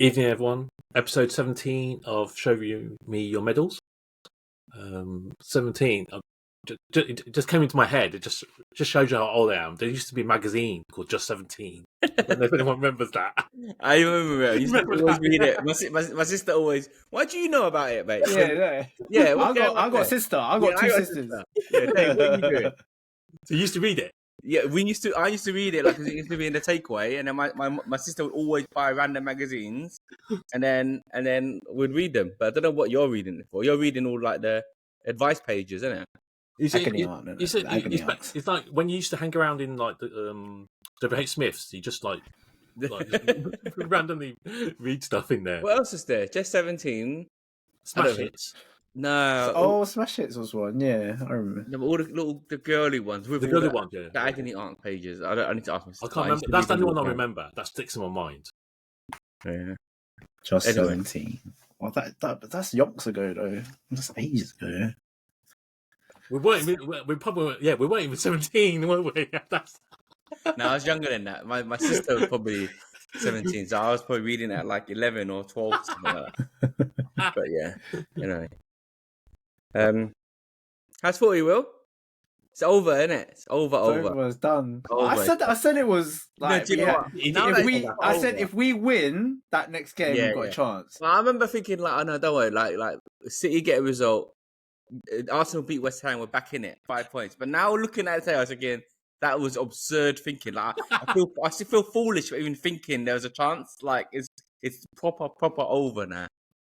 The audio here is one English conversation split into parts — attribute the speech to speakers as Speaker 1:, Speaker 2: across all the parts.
Speaker 1: Evening, everyone. Episode 17 of Show Me Your Medals. 17. It just came into my head. It just shows you how old I am. There used to be a magazine called Just 17. I don't know if anyone remembers that.
Speaker 2: I remember it. I used to always read it. My sister always. What do you know about it, mate?
Speaker 3: Yeah. I got a sister. I got two sisters.
Speaker 2: Yeah, Dave, what are you doing?
Speaker 1: So you used to read it?
Speaker 2: Yeah, I used to read it like 'cause it used to be in the takeaway, and then my sister would always buy random magazines, and then we'd read them. But I don't know what you're reading it for. You're reading all like the advice pages, isn't it?
Speaker 1: It's like when you used to hang around in like the WH Smiths. You just like randomly read stuff in there.
Speaker 2: What else is there? Just 17.
Speaker 1: Smash Hits.
Speaker 2: No.
Speaker 3: Smash Hits was one. Yeah, I remember.
Speaker 2: No, but all the girly ones. With
Speaker 1: the girly ones, yeah.
Speaker 2: The agony aunt pages. I need to ask myself.
Speaker 1: I can't remember. That's the only one I remember. That sticks in my mind.
Speaker 2: Yeah.
Speaker 3: Just 17. Well, that's yonks ago though. That's ages ago.
Speaker 1: We weren't even 17, weren't we?
Speaker 2: No, I was younger than that. My sister was probably 17, so I was probably reading at like 11 or 12, something like that. But yeah, you know. How's footy, Will? It's over, isn't it? It's over.
Speaker 3: It was done.
Speaker 2: Over.
Speaker 3: I said it was like.
Speaker 2: No,
Speaker 3: if we win that next game, we've got a chance.
Speaker 2: Well, I remember thinking like, oh no, don't worry. Like City get a result. Arsenal beat West Ham. We're back in it, 5 points. But now looking at it, I was again. That was absurd thinking. Like I still feel foolish for even thinking there was a chance. Like it's proper over now.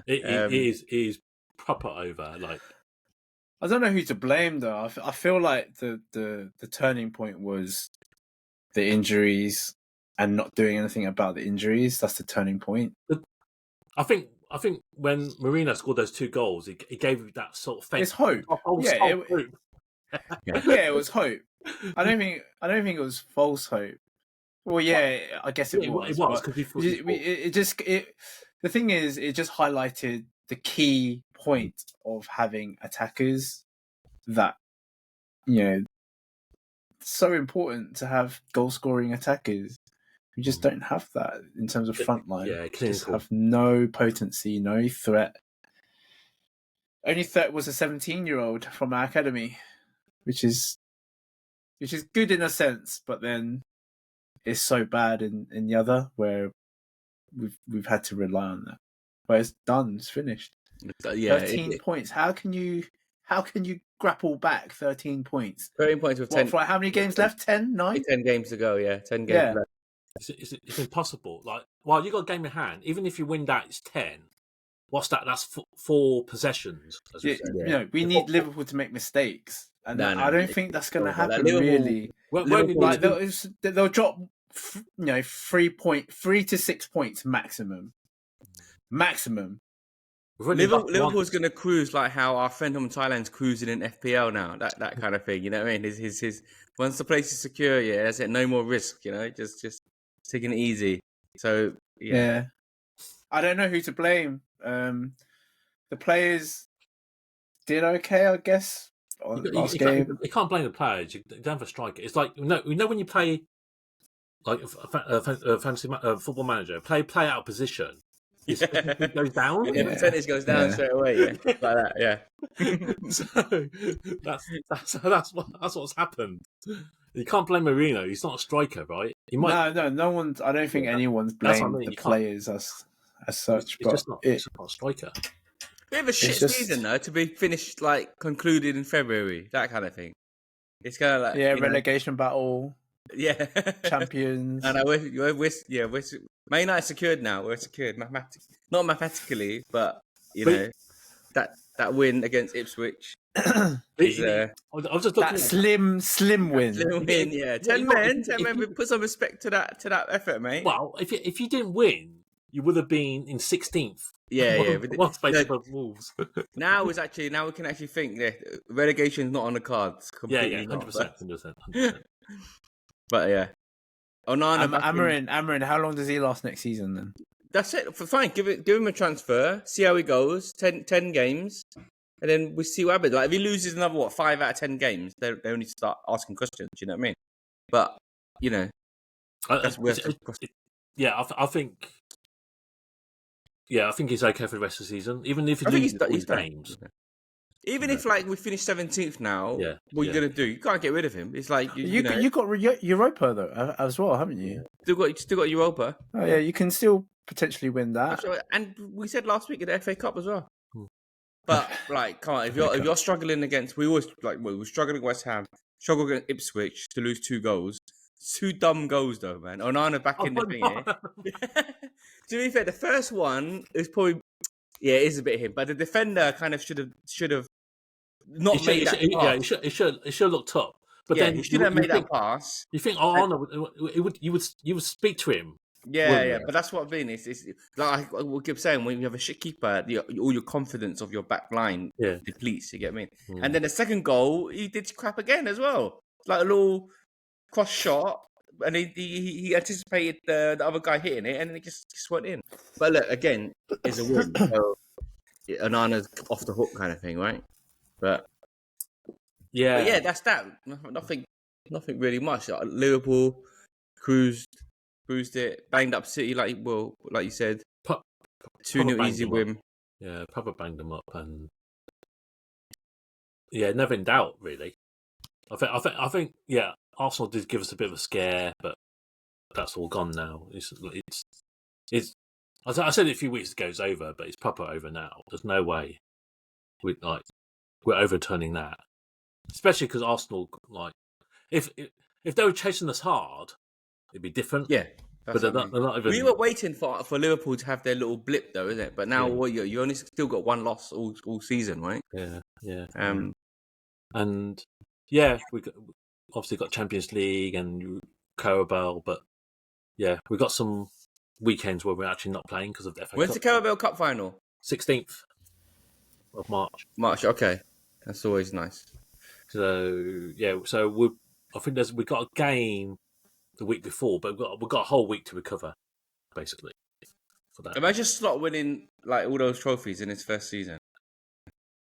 Speaker 1: It is proper over. Like
Speaker 3: I don't know who to blame though. I feel like the turning point was the injuries and not doing anything about the injuries. That's the turning point.
Speaker 1: I think when Marino scored those 2 goals, it gave you that sort of faith.
Speaker 3: It's hope. It was hope. I don't think it was false hope. Well, yeah, I guess it was.
Speaker 1: It was because
Speaker 3: the thing is, it just highlighted the key point of having attackers. That so important to have goal scoring attackers. We just don't have that in terms of front line.
Speaker 1: Yeah,
Speaker 3: just have no potency, no threat. Only threat was a 17-year-old from our academy, which is good in a sense, but then it's so bad in the other where we've had to rely on that. But it's done, it's finished. 13 points. How can you grapple back 13 points?
Speaker 2: 13 points with 10.
Speaker 3: How many games left? 10, 9?
Speaker 2: 10 games to go. Yeah, 10 games left.
Speaker 1: It's impossible. Like, you got a game in hand. Even if you win that, it's 10. What's that? That's 4 possessions. As we said.
Speaker 3: We need Liverpool to make mistakes. And I don't think that's going to happen, really. They'll drop, 3 to 6 points maximum.
Speaker 2: Liverpool's going to cruise like how our friend from Thailand's cruising in FPL now. That kind of thing, you know what I mean? His once the place is secure, that's it. No more risk, just taking it easy. So yeah.
Speaker 3: I don't know who to blame. The players did okay, I guess. Last game.
Speaker 1: You can't blame the players. You don't have a striker. It's like when you play like a fantasy football manager, play out of position. It goes down.
Speaker 2: The percentage goes down straight away. Like that.
Speaker 1: So that's what's happened. You can't blame Marino. He's not a striker, right?
Speaker 3: No one's. I don't think anyone's blamed the players as such.
Speaker 1: It's just not a striker.
Speaker 2: Bit of a shit season though to be finished concluded in February. That kind of thing. It's kind of like
Speaker 3: relegation battle.
Speaker 2: Yeah,
Speaker 3: champions.
Speaker 2: And we're Man United secured now. We're secured not mathematically, but that win against Ipswich. I
Speaker 1: was just looking
Speaker 3: that slim win.
Speaker 2: Slim win, yeah. 10 men. We put some respect to that effort, mate.
Speaker 1: Well, if you didn't win, you would have been in 16th.
Speaker 2: Yeah.
Speaker 1: One space above Wolves.
Speaker 2: Now we can actually think that relegation's not on the cards.
Speaker 1: Completely 100%.
Speaker 2: But yeah.
Speaker 3: Amarin, how long does he last next season then?
Speaker 2: That's it. Fine, give him a transfer, see how he goes, 10 games, and then we see what happens. Like if he loses another 5 out of 10 games, they only start asking questions, you know what I mean? But that's worth
Speaker 1: I think Yeah, I think he's okay for the rest of the season, even if he
Speaker 2: I think
Speaker 1: loses all
Speaker 2: he's
Speaker 1: his
Speaker 2: done.
Speaker 1: games.
Speaker 2: Even if like we finish 17th now,
Speaker 1: Yeah,
Speaker 2: what are you
Speaker 1: yeah.
Speaker 2: gonna do? You can't get rid of him. It's like you know,
Speaker 3: You got Europa though as well, haven't you?
Speaker 2: still got Europa.
Speaker 3: Oh yeah, you can still potentially win that.
Speaker 2: And we said last week in the FA Cup as well.
Speaker 1: Hmm.
Speaker 2: But like, come on, if you're struggling against, we always like we're struggling against West Ham, struggle against Ipswich to lose 2 goals. 2 dumb goals though, man. Onana back in the thing. Eh? To be fair, the first one is probably it is a bit him, but the defender kind of should have not made that pass.
Speaker 1: It should look tough. But
Speaker 2: Yeah,
Speaker 1: then
Speaker 2: he should have made that pass.
Speaker 1: You think, you would speak to him.
Speaker 2: Yeah, but that's what I mean. It's like we keep saying, when you have a shit keeper, all your confidence of your back line depletes. You get me? And then the second goal, he did crap again as well, like a little cross shot, and he anticipated the other guy hitting it, and then it just went in. But look, again, it's a win. So Onana's off the hook kind of thing, right? But yeah, that's that. Nothing really much. Liverpool cruised it, banged up City like you said. 2-0 easy win.
Speaker 1: Yeah, Papa banged them up, and yeah, never in doubt really. I think yeah, Arsenal did give us a bit of a scare, but that's all gone now. It's. I said it a few weeks ago. It's over, but it's proper over now. There's no way we're overturning that, especially because Arsenal if they were chasing us hard, it'd be different.
Speaker 2: Yeah.
Speaker 1: But they're not even...
Speaker 2: We were waiting for Liverpool to have their little blip, though, isn't it? But now, you only still got 1 loss all season, right?
Speaker 1: Yeah. And yeah, we obviously got Champions League and Carabao, but yeah, we got some weekends where we're actually not playing because of the FA Cup.
Speaker 2: When's the Carabao Cup final?
Speaker 1: 16th of March.
Speaker 2: March, okay, that's always nice.
Speaker 1: So yeah, I think we got a game the week before, but we've got a whole week to recover, basically, for that.
Speaker 2: Imagine Slot winning like all those trophies in his first season.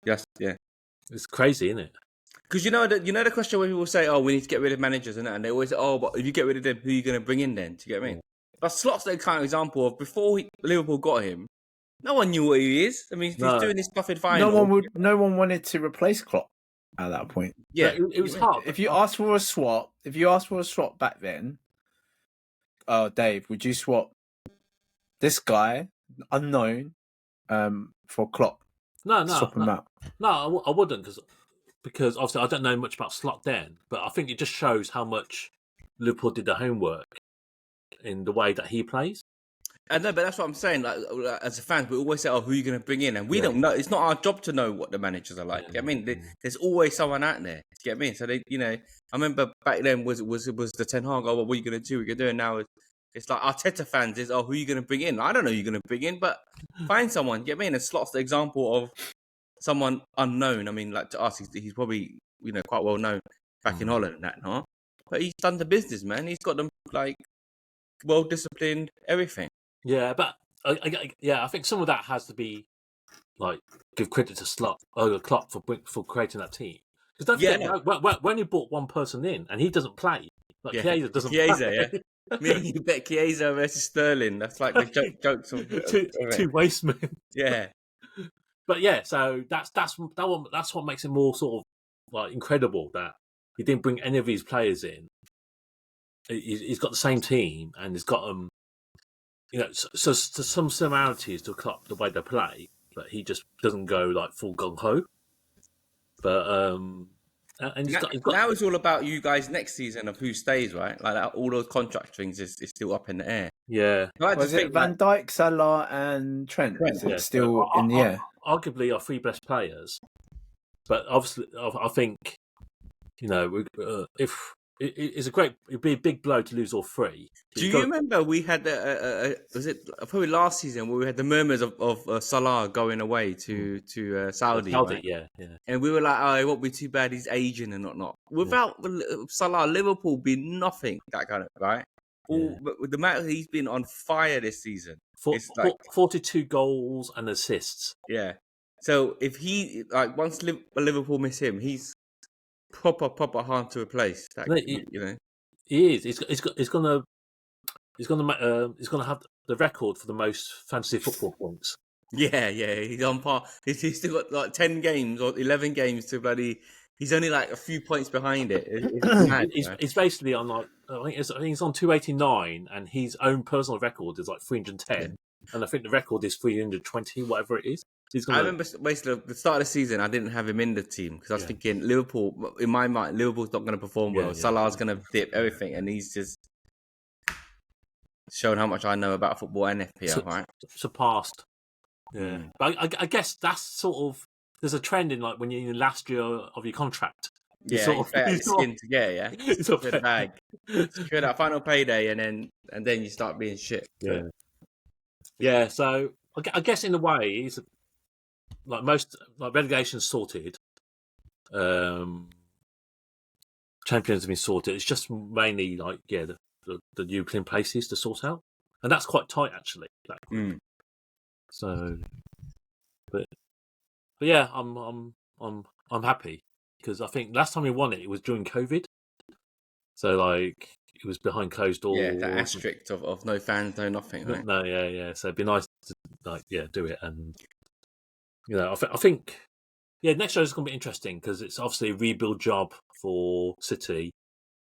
Speaker 2: Yes, yeah.
Speaker 1: It's crazy, isn't it?
Speaker 2: Because you know the question where people say, "Oh, we need to get rid of managers," and they always say, "Oh, but if you get rid of them, who are you going to bring in then?" Do you get what I mean? But Slot's the kind of example of before Liverpool got him, no one knew what he is. I mean, he's doing this stuff in final.
Speaker 3: No one wanted to replace Klopp at that point.
Speaker 2: Yeah,
Speaker 1: it was hard.
Speaker 3: If you asked for a swap, back then, Dave, would you swap this guy, unknown, for Klopp? Swap him out.
Speaker 1: No, I wouldn't, because obviously I don't know much about Slot then, but I think it just shows how much Liverpool did the homework in the way that he plays.
Speaker 2: I know, but that's what I'm saying. Like as a fan, we always say, "Oh, who are you going to bring in?" And we don't know. It's not our job to know what the managers are like. I mean, there's always someone out there. Do you get me? So they, I remember back then was the Ten Hag. Oh, what are you going to do? What you're doing now it's like Arteta fans is, "Oh, who are you going to bring in?" I don't know who you're going to bring in, but find someone. Get me? And Slot's the example of someone unknown. I mean, like to us, he's probably quite well known back in Holland and that, no? But he's done the business, man. He's got them like well disciplined, everything.
Speaker 1: Yeah, but I think some of that has to be like give credit to Klopp for creating that team. Because don't forget, when you brought one person in and he doesn't play, Chiesa doesn't play.
Speaker 2: Yeah. Me and you bet Chiesa versus Sterling. That's like the jokes of
Speaker 1: two waste men.
Speaker 2: Yeah.
Speaker 1: But yeah, so that's what makes it more sort of like incredible that he didn't bring any of these players in. He's got the same team and he's got them. So some similarities to Klopp, the way they play, but he just doesn't go like full gung ho. But and he's got
Speaker 2: now it's all about you guys next season of who stays, right? Like that, all those contract things is still up in the air.
Speaker 1: Yeah,
Speaker 3: was it Van Dijk, Salah, and Trent? Is it still in the air?
Speaker 1: Arguably, our 3 best players, but obviously, I think if it'd be a big blow to lose all 3.
Speaker 2: Do you remember we had was it probably last season where we had the murmurs of Salah going away to Saudi? Right?
Speaker 1: Yeah.
Speaker 2: And we were like, oh, it won't be too bad. He's Asian and whatnot. Without Salah, Liverpool be nothing. That kind of right. But with the matter he's been on fire this season.
Speaker 1: 42 goals and assists.
Speaker 2: Yeah. So if he once Liverpool miss him, he's proper hard to replace.
Speaker 1: He is. He's gonna have the record for the most fantasy football points.
Speaker 2: Yeah, he's on par. He's still got like 10 games or 11 games to bloody. He's only like a few points behind it. It's mad.
Speaker 1: He's basically on like I think he's on 289, and his own personal record is like 310, and I think the record is 320, whatever it is.
Speaker 2: I remember basically at the start of the season, I didn't have him in the team because I was thinking Liverpool. In my mind, Liverpool's not going to perform well. Salah's going to dip everything, and he's just shown how much I know about football and FPL. Right,
Speaker 1: surpassed. Yeah, but I guess that's sort of there's a trend in like when you're in the last year of your contract.
Speaker 2: You skin to get, yeah. It's a bag. Secure that final payday, and then you start being shit.
Speaker 1: Yeah. So I guess in a way, it's like most like relegation's sorted. Champions have been sorted. It's just mainly like the European places to sort out, and that's quite tight actually. So, but yeah, I'm happy because I think last time we won it was during COVID. So like it was behind closed doors.
Speaker 2: Yeah, the asterisk of no fans, no nothing. Right?
Speaker 1: No, yeah. So it'd be nice to do it, and I think next year is going to be interesting because it's obviously a rebuild job for City.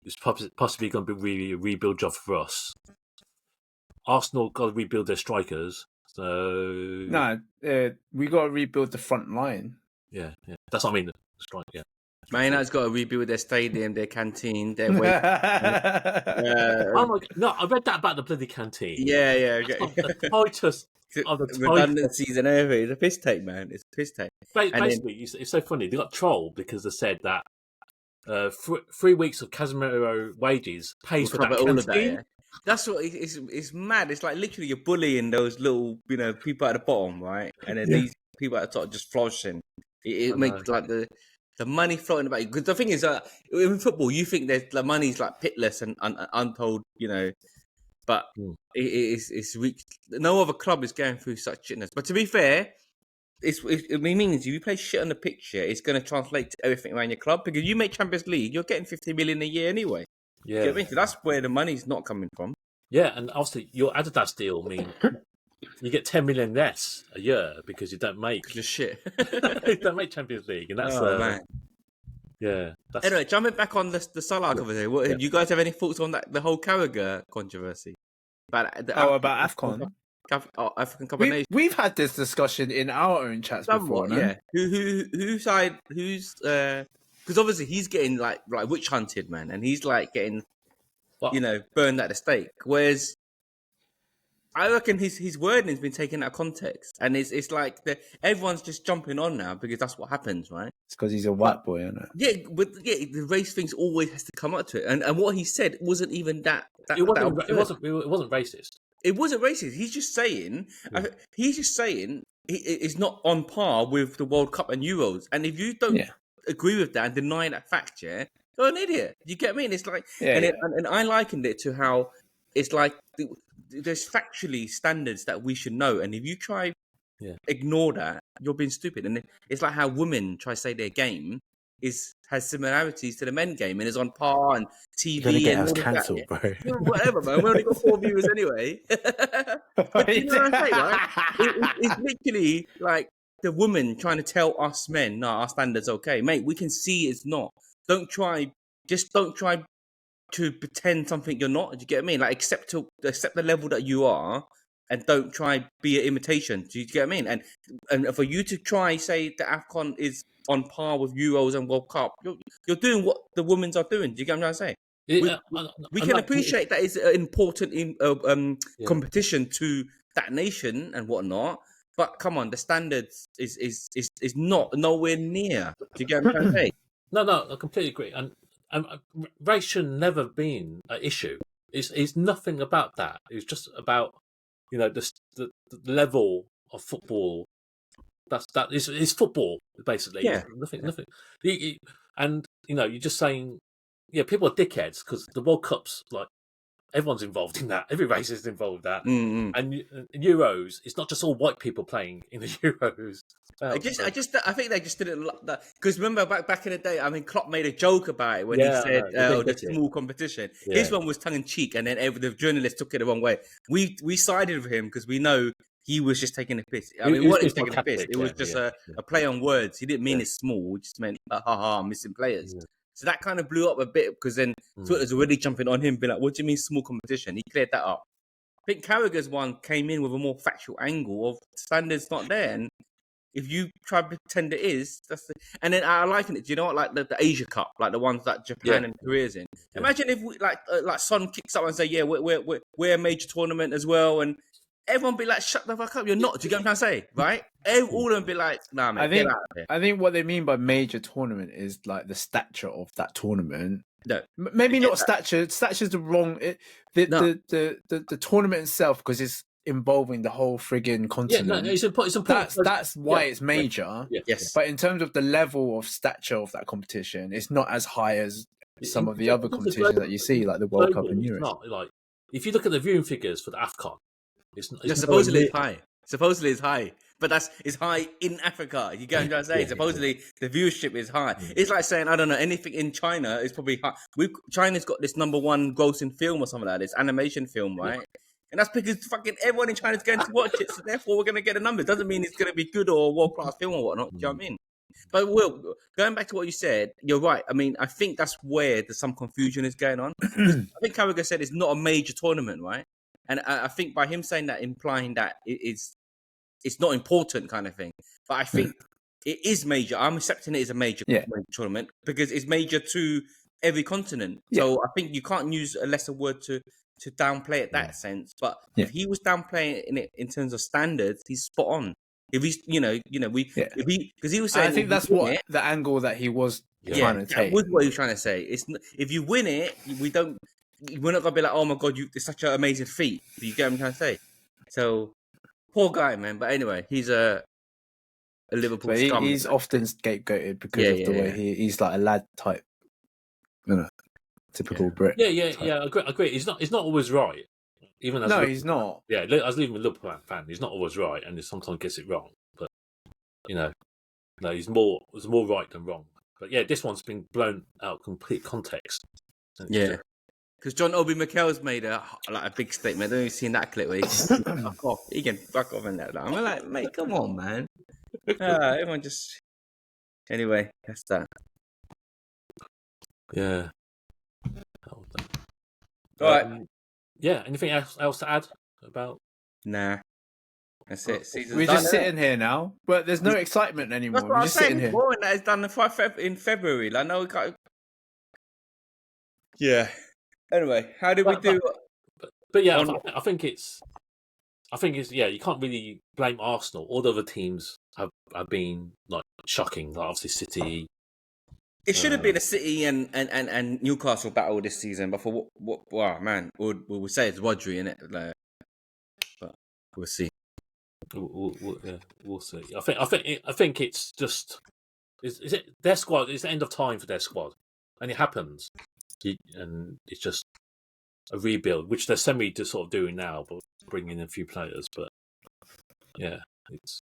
Speaker 1: It's possibly going to be really a rebuild job for us. Arsenal got to rebuild their strikers. So
Speaker 3: no, we got to rebuild the front line.
Speaker 1: Yeah, that's what I mean. Strike, yeah.
Speaker 2: Man United's got to rebuild their stadium, their canteen, their way.
Speaker 1: Oh my God! No, I read that about the bloody canteen.
Speaker 2: Yeah.
Speaker 1: The tightest of the
Speaker 2: redundancies and everything. It's a piss take, man. It's a piss take.
Speaker 1: Basically, it's so funny. They got trolled because they said that 3 weeks of Casemiro wages pays for that canteen. All of that, yeah.
Speaker 2: That's what it's mad. It's like literally you're bullying those little, people at the bottom, right? And then these people at the top just flourishing. It makes like the money floating about you. Because the thing is, in football, you think the money's like pitless and untold, but it's no other club is going through such shitness. But to be fair, it means if you play shit on the pitch, it's going to translate to everything around your club. Because you make Champions League, you're getting 50 million a year anyway. Yeah, you know what I mean? So that's where the money's not coming from.
Speaker 1: Yeah, and obviously your Adidas deal means you get 10 million less a year because you don't make
Speaker 2: just shit.
Speaker 1: You don't make Champions League, and that's
Speaker 2: man.
Speaker 1: Yeah.
Speaker 2: Anyway, jumping back on the Salah conversation, do you guys have any thoughts on that? The whole Carragher controversy about
Speaker 3: about AFCON.
Speaker 2: African Cup of Nations.
Speaker 3: We've had this discussion in our own chats before, no?
Speaker 2: Yeah. Whose side? Who's? Because obviously he's getting like witch hunted, man, and he's like getting, burned at the stake. Whereas I reckon his wording has been taken out of context, and it's like everyone's just jumping on now because that's what happens, right?
Speaker 3: It's because he's a white boy, isn't it?
Speaker 2: Yeah, but the race thing's always has to come up to it, and what he said wasn't even that.
Speaker 1: It wasn't racist.
Speaker 2: It wasn't racist. He's just saying. Yeah. He's just saying it's not on par with the World Cup and Euros, and if you don't. Yeah. Agree with that and deny that fact, you're an idiot. You get me? And it's like, and I likened it to how it's like there's factually standards that we should know, and if you try ignore that, you're being stupid. And it's like how women try to say their game has similarities to the men game and is on par and TV and all
Speaker 3: cancelled, bro.
Speaker 2: Whatever, man. We only got 4 viewers anyway. But you know what I'm saying, right? It's literally like. The woman trying to tell us men, no, our standard's okay. Mate, we can see it's not. Don't try to pretend something you're not. Do you get what I mean? Like, accept the level that you are and don't try be an imitation. Do you get what I mean? And for you to try say that AFCON is on par with Euros and World Cup, you're doing what the women's are doing. Do you get what I'm trying to say? We can appreciate that it's an important competition to that nation and whatnot. But come on, the standards is not nowhere near. Do you get what I'm trying to say?
Speaker 1: No, I completely agree. And race should never been an issue. It's nothing about that. It's just about the level of football. It's football basically.
Speaker 2: Yeah.
Speaker 1: Nothing. And you're just saying, people are dickheads because the World Cup's like everyone's involved in that. Every race is involved in that.
Speaker 2: Mm-hmm.
Speaker 1: And Euros, it's not just all white people playing in the Euros.
Speaker 2: I think they just didn't like that because remember back in the day. I mean, Klopp made a joke about it when he said, "The small competition." Yeah. His one was tongue in cheek, and then the journalists took it the wrong way. We sided with him because we know he was just taking a piss. I mean, he wasn't taking a piss. It was just a play on words. He didn't mean it small. He just meant, missing players. Yeah. So that kind of blew up a bit because then Twitter's already jumping on him, being like, "What do you mean small competition?" He cleared that up. I think Carragher's one came in with a more factual angle of standards not there, and if you try to pretend it is, and then I liken it. Do you know what? Like the Asia Cup, like the ones that Japan and Korea's in. Yeah. Imagine if we, like Son kicks up and say, "Yeah, we're a major tournament as well," and everyone be like, "Shut the fuck up! You're not." Do you get what I'm trying to say? Right? All of them be like, "Nah, man, get out of here."
Speaker 3: I think what they mean by major tournament is like the stature of that tournament.
Speaker 2: No,
Speaker 3: maybe not stature. Stature's the wrong. The tournament itself, because it's involving the whole friggin' continent.
Speaker 1: Yeah, no, it's important.
Speaker 3: That's why it's major.
Speaker 1: Yeah.
Speaker 2: Yes.
Speaker 3: But in terms of the level of stature of that competition, it's not as high as some of the other competitions that you see, like the World Cup and Euros.
Speaker 1: Not like if you look at the viewing figures for the AFCON, it's
Speaker 2: supposedly it's high. Supposedly it's high, but it's high in Africa. You get what I'm trying to say? Supposedly the viewership is high. It's like saying, I don't know, anything in China is probably high. China's got this #1 grossing film or something like this, animation film, right? Yeah. And that's because fucking everyone in China is going to watch it, so therefore we're going to get a number. It doesn't mean it's going to be good or world-class film or whatnot. Do you know what I mean? But Will, going back to what you said, you're right. I mean, I think that's where there's some confusion is going on. I think Carragher said it's not a major tournament, right? And I think by him saying that, implying that it's not important kind of thing. But I think it is major. I'm accepting it as a major tournament because it's major to every continent. Yeah. So I think you can't use a lesser word to downplay it that sense. But if he was downplaying it in terms of standards, he's spot on. If he's, because he was saying,
Speaker 3: I think that's what the angle that he was trying to take.
Speaker 2: That was what he was trying to say. It's if you win it, we're not gonna be like, oh my god, it's such an amazing feat. You get what I'm trying to say? So poor guy, man. But anyway, he's a Liverpool scum.
Speaker 3: He's often scapegoated because of the way he's like a lad type, typical Brit.
Speaker 1: Yeah. I agree. He's not always right. Even as
Speaker 3: he's not.
Speaker 1: Yeah, as even a Liverpool fan, he's not always right, and he sometimes gets it wrong. But he's more right than wrong. But yeah, this one's been blown out of complete context.
Speaker 2: Yeah. Because John Obi Mikel's made a big statement. I don't know if you've seen that clip where he can fuck off. He can fuck off in that. I'm like, mate, come on, man. Everyone just... Anyway, that's that.
Speaker 1: Yeah.
Speaker 2: All right.
Speaker 1: Yeah, anything else to add about?
Speaker 2: Nah. That's it.
Speaker 3: We're just sitting here now, but there's no excitement anymore.
Speaker 2: That's what
Speaker 3: We're just sitting here.
Speaker 2: Boring that it's done in February. Like, no, we can't... Yeah. Anyway, how did we do?
Speaker 1: But yeah, I think it's you can't really blame Arsenal. All the other teams have been like shocking. Like obviously City.
Speaker 2: It should have been a City and Newcastle battle this season, but for what wow, man, we'll say it's Rodri in it, like, but we'll see.
Speaker 1: We'll see. I think it's just is it their squad? It's the end of time for their squad, and it happens. And it's just a rebuild, which they're to sort of doing now, but bringing in a few players. But yeah, it's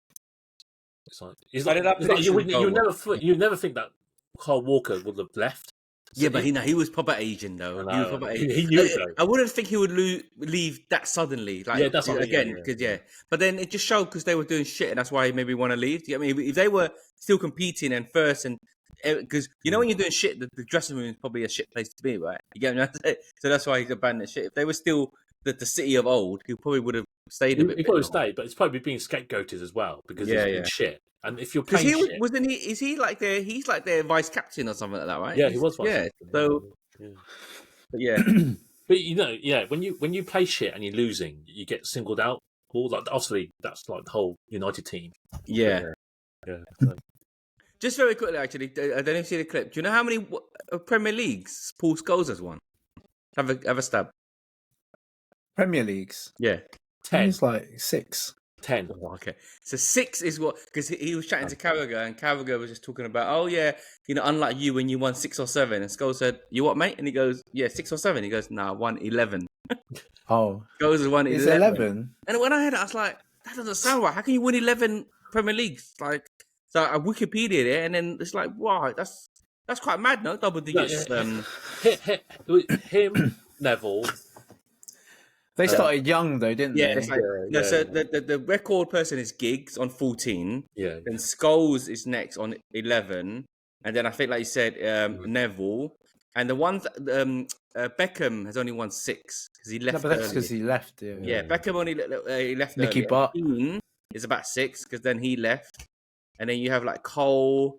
Speaker 1: like you never think that Kyle Walker would have left.
Speaker 2: Yeah, but he was proper Asian though.
Speaker 1: He was proper Asian. He knew though.
Speaker 2: I wouldn't think he would leave that suddenly. Like,
Speaker 1: that's
Speaker 2: again because But then it just showed because they were doing shit, and that's why he maybe want to leave. I mean, if they were still competing and first and because when you're doing shit, the dressing room is probably a shit place to be, right? You get what I'm saying? So that's why he's abandoned shit. If they were still the City of old, he probably would have stayed a bit.
Speaker 1: He probably stayed, but it's probably being scapegoated as well because he's been shit. And if you're playing shit,
Speaker 2: wasn't he? Is he like he's like their vice captain or something like that, right?
Speaker 1: Yeah, he was vice captain.
Speaker 2: So, but yeah,
Speaker 1: but when you play shit and you're losing, you get singled out. Well, like obviously that's like the whole United team.
Speaker 2: Yeah.
Speaker 1: So.
Speaker 2: Just very quickly, actually, I don't even see the clip. Do you know how many Premier Leagues Paul Scholes has won? Have a stab.
Speaker 3: Premier Leagues?
Speaker 2: Yeah.
Speaker 3: 10. It's like 6.
Speaker 1: 10.
Speaker 2: Oh, okay. So 6 is what... Because he was chatting to Carragher, and Carragher was just talking about, unlike you when you won 6 or 7. And Scholes said, you what, mate? And he goes, yeah, 6 or 7. He goes, nah, I won 11.
Speaker 3: Oh,
Speaker 2: Scholes has won
Speaker 3: it's
Speaker 2: 11.
Speaker 3: 11.
Speaker 2: And when I heard it, I was like, that doesn't sound right. How can you win 11 Premier Leagues? Like, so I Wikipedia it, and then it's like, wow, that's quite mad, no? Double digits.
Speaker 1: Him, Neville.
Speaker 3: They started young though, didn't
Speaker 2: Yeah,
Speaker 3: they?
Speaker 2: it's like so the record person is Giggs on 14.
Speaker 1: Yeah.
Speaker 2: Then Scholes is next on 11, and then I think, like you said, Neville, and the one Beckham has only won 6 because he
Speaker 3: No,
Speaker 2: left
Speaker 3: but that's
Speaker 2: early.
Speaker 3: because he left.
Speaker 2: Yeah, Beckham only he left
Speaker 3: Nicky
Speaker 2: early.
Speaker 3: Butt.
Speaker 2: Keane is about 6 because then he left, and then you have like Cole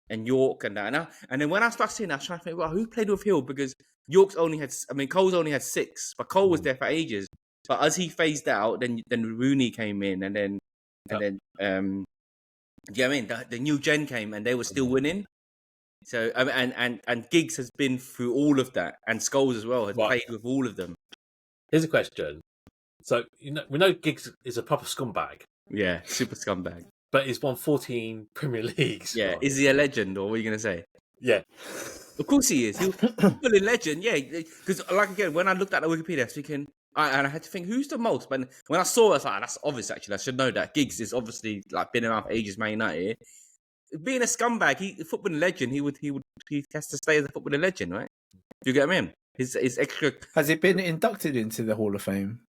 Speaker 2: and York and that. And then when I started seeing that, I was trying to think, well, who played with Hill? Because Cole's only had 6, but Cole was there for ages. But as he phased out, then Rooney came in, and then do you know what I mean? The new gen came, and they were still winning. So and Giggs has been through all of that, and Scholes as well has played with all of them.
Speaker 1: Here's a question. So we know Giggs is a proper scumbag.
Speaker 2: Yeah, super scumbag.
Speaker 1: But he's won 14 Premier Leagues.
Speaker 2: Yeah, is he a legend, or what are you going to say?
Speaker 1: Yeah.
Speaker 2: Of course he is. He's a legend, yeah. Because, like, again, when I looked at the Wikipedia, I was thinking, and I had to think, who's the most? But when I saw it, I was like, that's obvious, actually. I should know that. Giggs is obviously, like, been around for ages, Man United. Being a scumbag, a footballing legend, he has to stay as a footballing legend, right? Do you get what I mean? His extra...
Speaker 3: Has he been inducted into the Hall of Fame?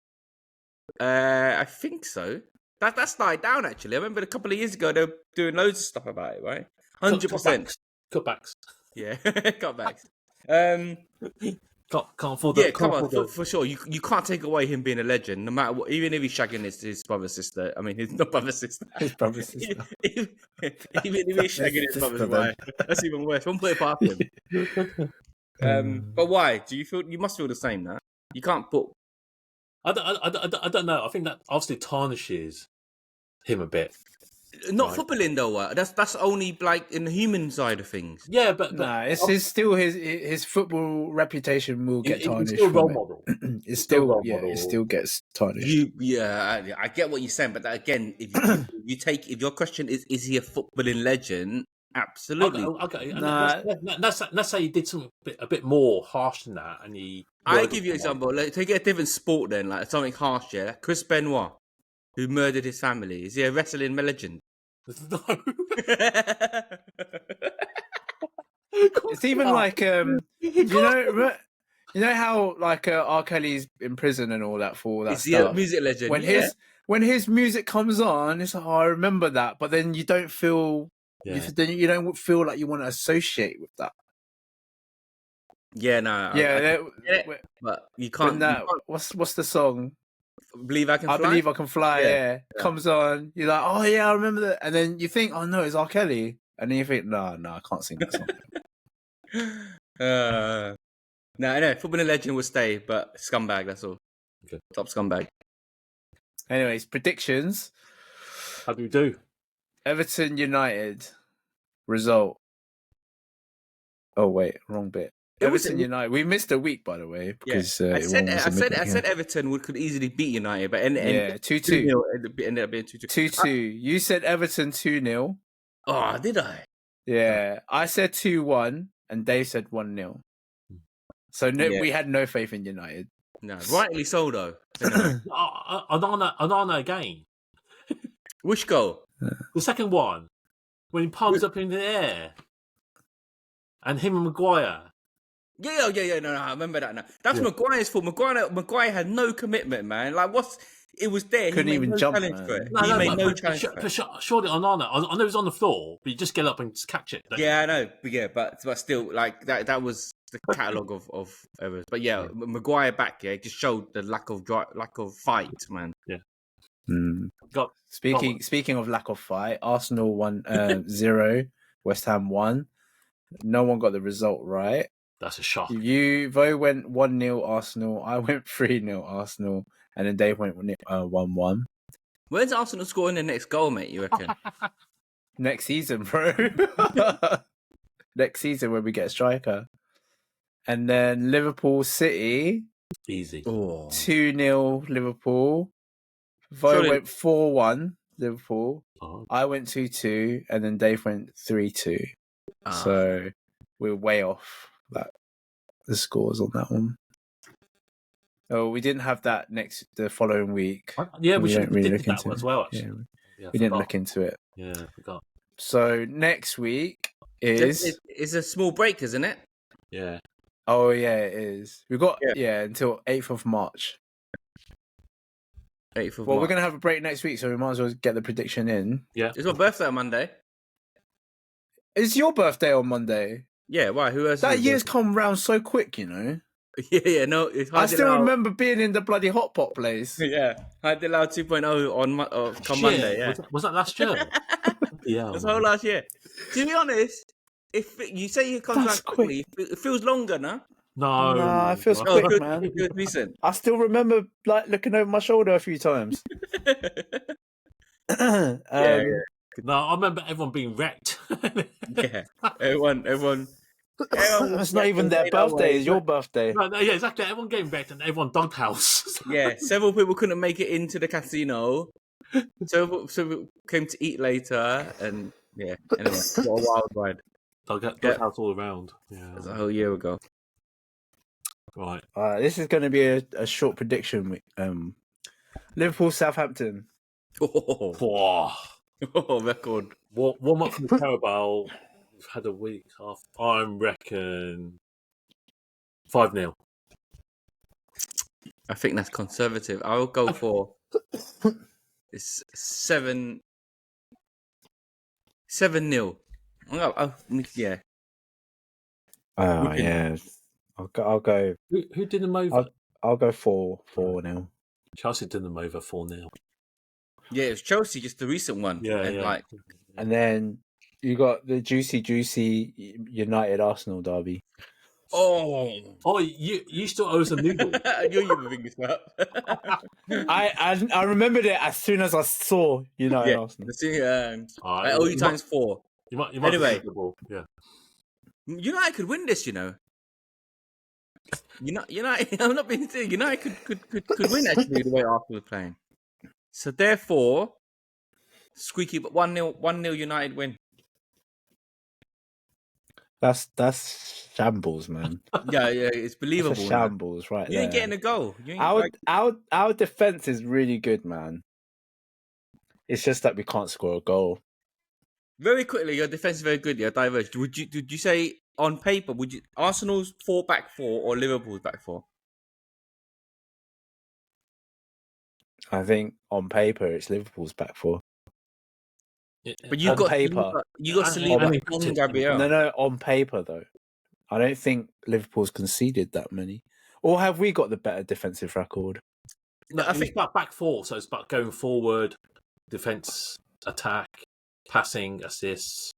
Speaker 2: I think so. That's died down, actually. I remember a couple of years ago, they were doing loads of stuff about it, right? 100%.
Speaker 1: Cutbacks.
Speaker 2: Yeah, cutbacks.
Speaker 1: Can't afford that.
Speaker 2: Yeah, come on, for sure. You can't take away him being a legend, no matter what. Even if he's shagging his brother's sister. I mean, his not brother's sister.
Speaker 3: His brother's sister.
Speaker 2: Even if he's shagging his brother's wife, that's even worse. One put it past him. But why? Do you feel? You must feel the same, now. You can't put.
Speaker 1: I don't know. I think that obviously tarnishes him a bit.
Speaker 2: Not footballing though. That's only like in the human side of things.
Speaker 1: Yeah, but
Speaker 3: it's still his football reputation will get tarnished.
Speaker 1: It's still a role model.
Speaker 3: It still gets tarnished.
Speaker 2: I get what you're saying, but that, again, if your question is he a footballing legend? Absolutely.
Speaker 1: Okay. Let's say he did something a bit more harsh than that, and he.
Speaker 2: I'll give you an example. Take a different sport then, like something harsh. Yeah, Chris Benoit, who murdered his family. Is he a wrestling legend?
Speaker 1: No.
Speaker 3: It's even like you know how like R. Kelly's in prison and all that for all that
Speaker 2: Is
Speaker 3: stuff.
Speaker 2: he a music legend?
Speaker 3: When his music comes on, it's like, oh, I remember that, but then you don't feel you don't feel like you want to associate with that.
Speaker 2: Yeah, no. But you can't.
Speaker 3: What's the song?
Speaker 2: Believe I Can Fly?
Speaker 3: I Believe I Can Fly, yeah. Comes on, you're like, oh yeah, I remember that. And then you think, oh no, it's R. Kelly. And then you think, no, I can't sing that song.
Speaker 2: No, footballing legend will stay, but scumbag, that's all. Okay. Top scumbag.
Speaker 3: Anyways, predictions.
Speaker 1: How do we do?
Speaker 3: Everton United result. Oh wait, wrong bit. Everton United. We missed a week, by the way, because
Speaker 2: I said Everton could easily beat United, but
Speaker 3: 2-2.
Speaker 2: Ended up being 2-2.
Speaker 3: 2-2. You said Everton 2-0.
Speaker 2: Oh, did I?
Speaker 3: Yeah, I said 2-1, and Dave said 1-0. So we had no faith in United.
Speaker 2: No, rightly so though.
Speaker 1: Onana again.
Speaker 2: Which goal?
Speaker 1: The second one, when he palms up in the air, and him and Maguire.
Speaker 2: Yeah. No, I remember that now. That's Maguire's fault. Maguire had no commitment, man. Like, it was there.
Speaker 3: Couldn't even jump for it.
Speaker 2: He made no challenge for it.
Speaker 1: Surely Onana, I know he's on the floor, but you just get up and just catch it.
Speaker 2: Yeah, I know. But still, like, that was the catalogue of errors. But yeah, Maguire back, just showed the lack of fight, man.
Speaker 1: Yeah.
Speaker 3: Speaking of lack of fight, Arsenal 1-0, West Ham 1. No one got the result right.
Speaker 1: That's a shock.
Speaker 3: Vo went 1-0 Arsenal. I went 3-0 Arsenal, and then Dave went 1-1.
Speaker 2: When's Arsenal scoring the next goal, mate? You reckon?
Speaker 3: Next season, bro. Next season when we get a striker, and then Liverpool City.
Speaker 1: Easy.
Speaker 3: 2-0 Liverpool. Vo went 4-1 Liverpool.
Speaker 1: Oh.
Speaker 3: I went 2-2, and then Dave went 3-2. So we're way off the scores on that one. Oh, we didn't have that the following week.
Speaker 1: Yeah, we should
Speaker 3: don't
Speaker 1: have
Speaker 3: really
Speaker 1: predicted
Speaker 3: look
Speaker 1: that
Speaker 3: into
Speaker 1: as
Speaker 3: it.
Speaker 1: well.
Speaker 3: Yeah,
Speaker 1: Actually, yeah,
Speaker 3: we didn't look into it.
Speaker 1: Yeah, I forgot.
Speaker 3: So next week is
Speaker 2: It's a small break, isn't it?
Speaker 1: Yeah.
Speaker 3: oh yeah, it is. We've got
Speaker 2: Yeah.
Speaker 3: until 8th of March.
Speaker 2: 8th of
Speaker 3: Well, we're
Speaker 2: March.
Speaker 3: gonna have a break next week, so we might as well get the prediction in.
Speaker 1: Yeah.
Speaker 2: It's my birthday on Monday.
Speaker 3: It's your birthday on Monday.
Speaker 2: Yeah, why? Who else?
Speaker 3: That year's come round so quick, you know.
Speaker 2: Yeah, no. It's
Speaker 3: I still
Speaker 2: Haidilao.
Speaker 3: remember being in the bloody hot pot place.
Speaker 2: Yeah, Haidilao 2.0 on come
Speaker 1: Shit,
Speaker 2: Monday. Yeah,
Speaker 1: was that last year? Yeah.
Speaker 2: that's whole last year. To be honest, if you say it comes
Speaker 3: That's
Speaker 2: around quickly, it feels longer, no?
Speaker 1: No.
Speaker 3: Nah, it feels
Speaker 2: No,
Speaker 3: quick, man.
Speaker 2: it feels decent.
Speaker 3: I still remember like looking over my shoulder a few times.
Speaker 2: Yeah.
Speaker 1: No, I remember everyone being wrecked.
Speaker 2: Yeah, everyone.
Speaker 3: It's not even their birthday; it's your birthday.
Speaker 1: No, yeah, exactly. Everyone getting wrecked and everyone doghouse.
Speaker 2: Yeah, several people couldn't make it into the casino. So we came to eat later, and yeah. Anyway, what a wild ride.
Speaker 1: Doghouse all around. Yeah.
Speaker 2: That's a whole year ago.
Speaker 1: Right.
Speaker 3: This is going to be a short prediction. Liverpool, Southampton.
Speaker 2: Record.
Speaker 1: Warm up from the Carabao. We've had a week off. I reckon 5-0.
Speaker 2: I think that's conservative. I'll go for it's 7-0. Yeah.
Speaker 3: Oh yeah, I'll go.
Speaker 1: Who did them over?
Speaker 3: I'll go 4-0.
Speaker 1: Chelsea did them over 4-0.
Speaker 2: Yeah, it's Chelsea, just the recent one.
Speaker 1: Yeah,
Speaker 2: and
Speaker 1: yeah.
Speaker 3: And then you got the juicy United Arsenal derby.
Speaker 2: Oh,
Speaker 1: you still owe us a noodle.
Speaker 2: I knew you were thinking about.
Speaker 3: I remembered it as soon as I saw United Arsenal.
Speaker 2: I owe you times 4.
Speaker 1: You might
Speaker 2: Anyway.
Speaker 1: be capable, yeah.
Speaker 2: United could win this, you know. United, I'm not being serious. United could win actually the way Arsenal are playing. So therefore, squeaky, but 1-0 United win.
Speaker 3: That's shambles, man.
Speaker 2: Yeah, it's believable.
Speaker 3: That's a shambles, right
Speaker 2: You
Speaker 3: there.
Speaker 2: ain't getting a goal.
Speaker 3: Our defense is really good, man. It's just that we can't score a goal.
Speaker 2: Very quickly, your defense is very good. You're diverged. Did you say on paper? Would you Arsenal's back four or Liverpool's back four?
Speaker 3: I think on paper it's Liverpool's back four.
Speaker 2: But you got Saliba and Gabriel.
Speaker 3: No, on paper though. I don't think Liverpool's conceded that many. Or have we got the better defensive record?
Speaker 1: No, I think it's about back four, so it's about going forward, defence, attack, passing, assists.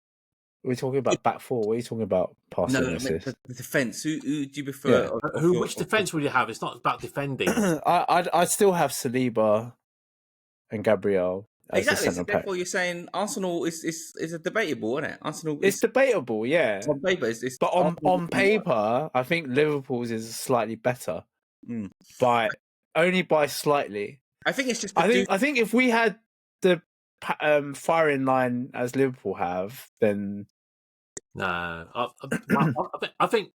Speaker 3: We're talking about back four. What are you talking about? Passing assists.
Speaker 2: The defence. Who do you prefer?
Speaker 1: Yeah. Which defence would you have? It's not about defending.
Speaker 3: I'd still have Saliba and Gabriel.
Speaker 2: Exactly. So therefore, you're saying Arsenal is a debatable, isn't it? Arsenal.
Speaker 3: It's debatable, yeah.
Speaker 2: On paper,
Speaker 3: but on paper, I think Liverpool's is slightly better, by only by slightly.
Speaker 2: I think it's just.
Speaker 3: I think if we had the firing line as Liverpool have, then
Speaker 1: no. I think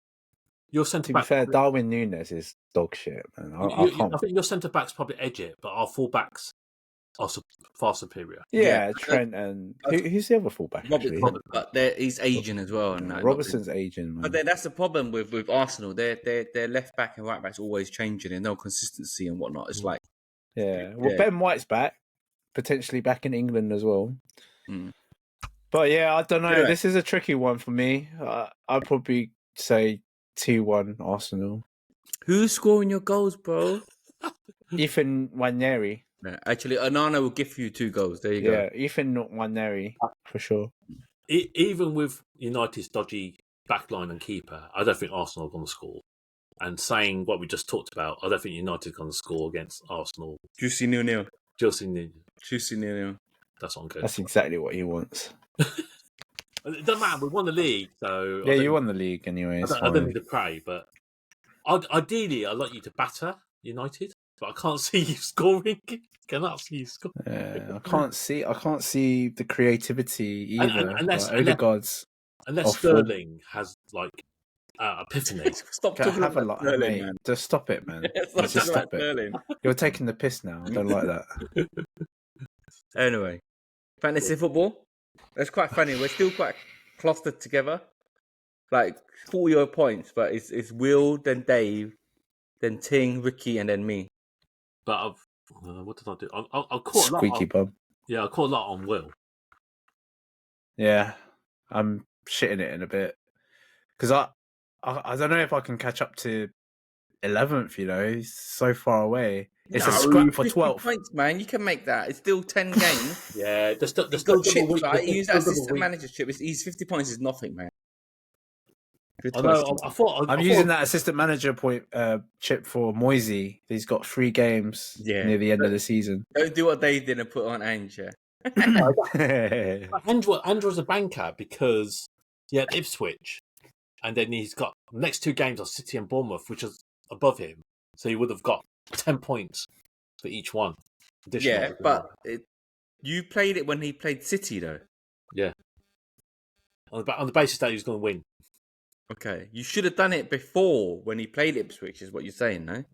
Speaker 1: your centre back.
Speaker 3: To be fair, Darwin Núñez is dog shit, man.
Speaker 1: I think your centre backs probably edge it, but our full backs are far superior.
Speaker 3: Yeah, Trent and who's the other fullback?
Speaker 2: Robert, but he's aging as well. And
Speaker 3: Robertson's aging, man.
Speaker 2: But then that's the problem with Arsenal. Their left back and right back's always changing. There's no consistency and whatnot. It's like
Speaker 3: Ben White's back, potentially back in England as well. But yeah, I don't know. Anyway. This is a tricky one for me. I'd probably say 2-1 Arsenal.
Speaker 2: Who's scoring your goals, bro?
Speaker 3: Ethan Nwaneri.
Speaker 2: Yeah, actually, Onana will give you 2 goals. There you go.
Speaker 3: Yeah, Ethan Nwaneri for sure.
Speaker 1: Even with United's dodgy backline and keeper, I don't think Arsenal are going to score. And saying what we just talked about, I don't think United are going to score against Arsenal.
Speaker 2: Juicy 0-0.
Speaker 1: Juicy 0-0.
Speaker 2: That's
Speaker 1: on good.
Speaker 3: That's exactly what he wants.
Speaker 1: It doesn't matter. We won the league, so
Speaker 3: yeah, you won the league anyway.
Speaker 1: I don't need to pray, but ideally, I'd like you to batter United. But I can't see you scoring. Cannot see you scoring.
Speaker 3: I can't see the creativity either.
Speaker 1: Unless
Speaker 3: Odegaard's
Speaker 1: Sterling has like Epiphany.
Speaker 2: Stop
Speaker 3: Gotta
Speaker 2: talking
Speaker 3: have a
Speaker 2: about
Speaker 3: lot,
Speaker 2: Sterling,
Speaker 3: mate.
Speaker 2: man.
Speaker 3: Just stop it, man.
Speaker 2: Stop
Speaker 3: Just
Speaker 2: talking about
Speaker 3: stop it.
Speaker 2: Sterling.
Speaker 3: You're taking the piss now. I don't like that.
Speaker 2: Anyway, fantasy football. That's quite funny. We're still quite clustered together. Like 40 points, but it's Will, then Dave, then Ting, Ricky, and then me.
Speaker 1: But what did I do? I caught a lot.
Speaker 3: Squeaky bum.
Speaker 1: Yeah, I caught a lot on Will.
Speaker 3: Yeah, I'm shitting it in a bit because I don't know if I can catch up to 11th. You know, he's so far away. It's a scrap for
Speaker 2: 50
Speaker 3: 12th.
Speaker 2: points, man. You can make that. It's still 10 games.
Speaker 1: Yeah, there's still
Speaker 2: He's got
Speaker 1: double
Speaker 2: chips,
Speaker 1: week.
Speaker 2: right? He
Speaker 1: There's
Speaker 2: used
Speaker 1: still
Speaker 2: that
Speaker 1: double
Speaker 2: assistant
Speaker 1: week.
Speaker 2: manager chip. He's 50 points is nothing, man.
Speaker 1: I know. I thought
Speaker 3: I'm using that assistant manager chip for Moisey. He's got 3 games near the end of the season.
Speaker 2: Don't do what they did and put on Ange. Yeah.
Speaker 1: Andrew's a banker because he had Ipswich, and then he's got the next 2 games are City and Bournemouth, which is above him. So he would have got 10 points for each one.
Speaker 2: Yeah, but you played it when he played City, though.
Speaker 1: Yeah, on the basis that he was going to win.
Speaker 2: Okay, you should have done it before when he played Ipswich, is what you're saying, no?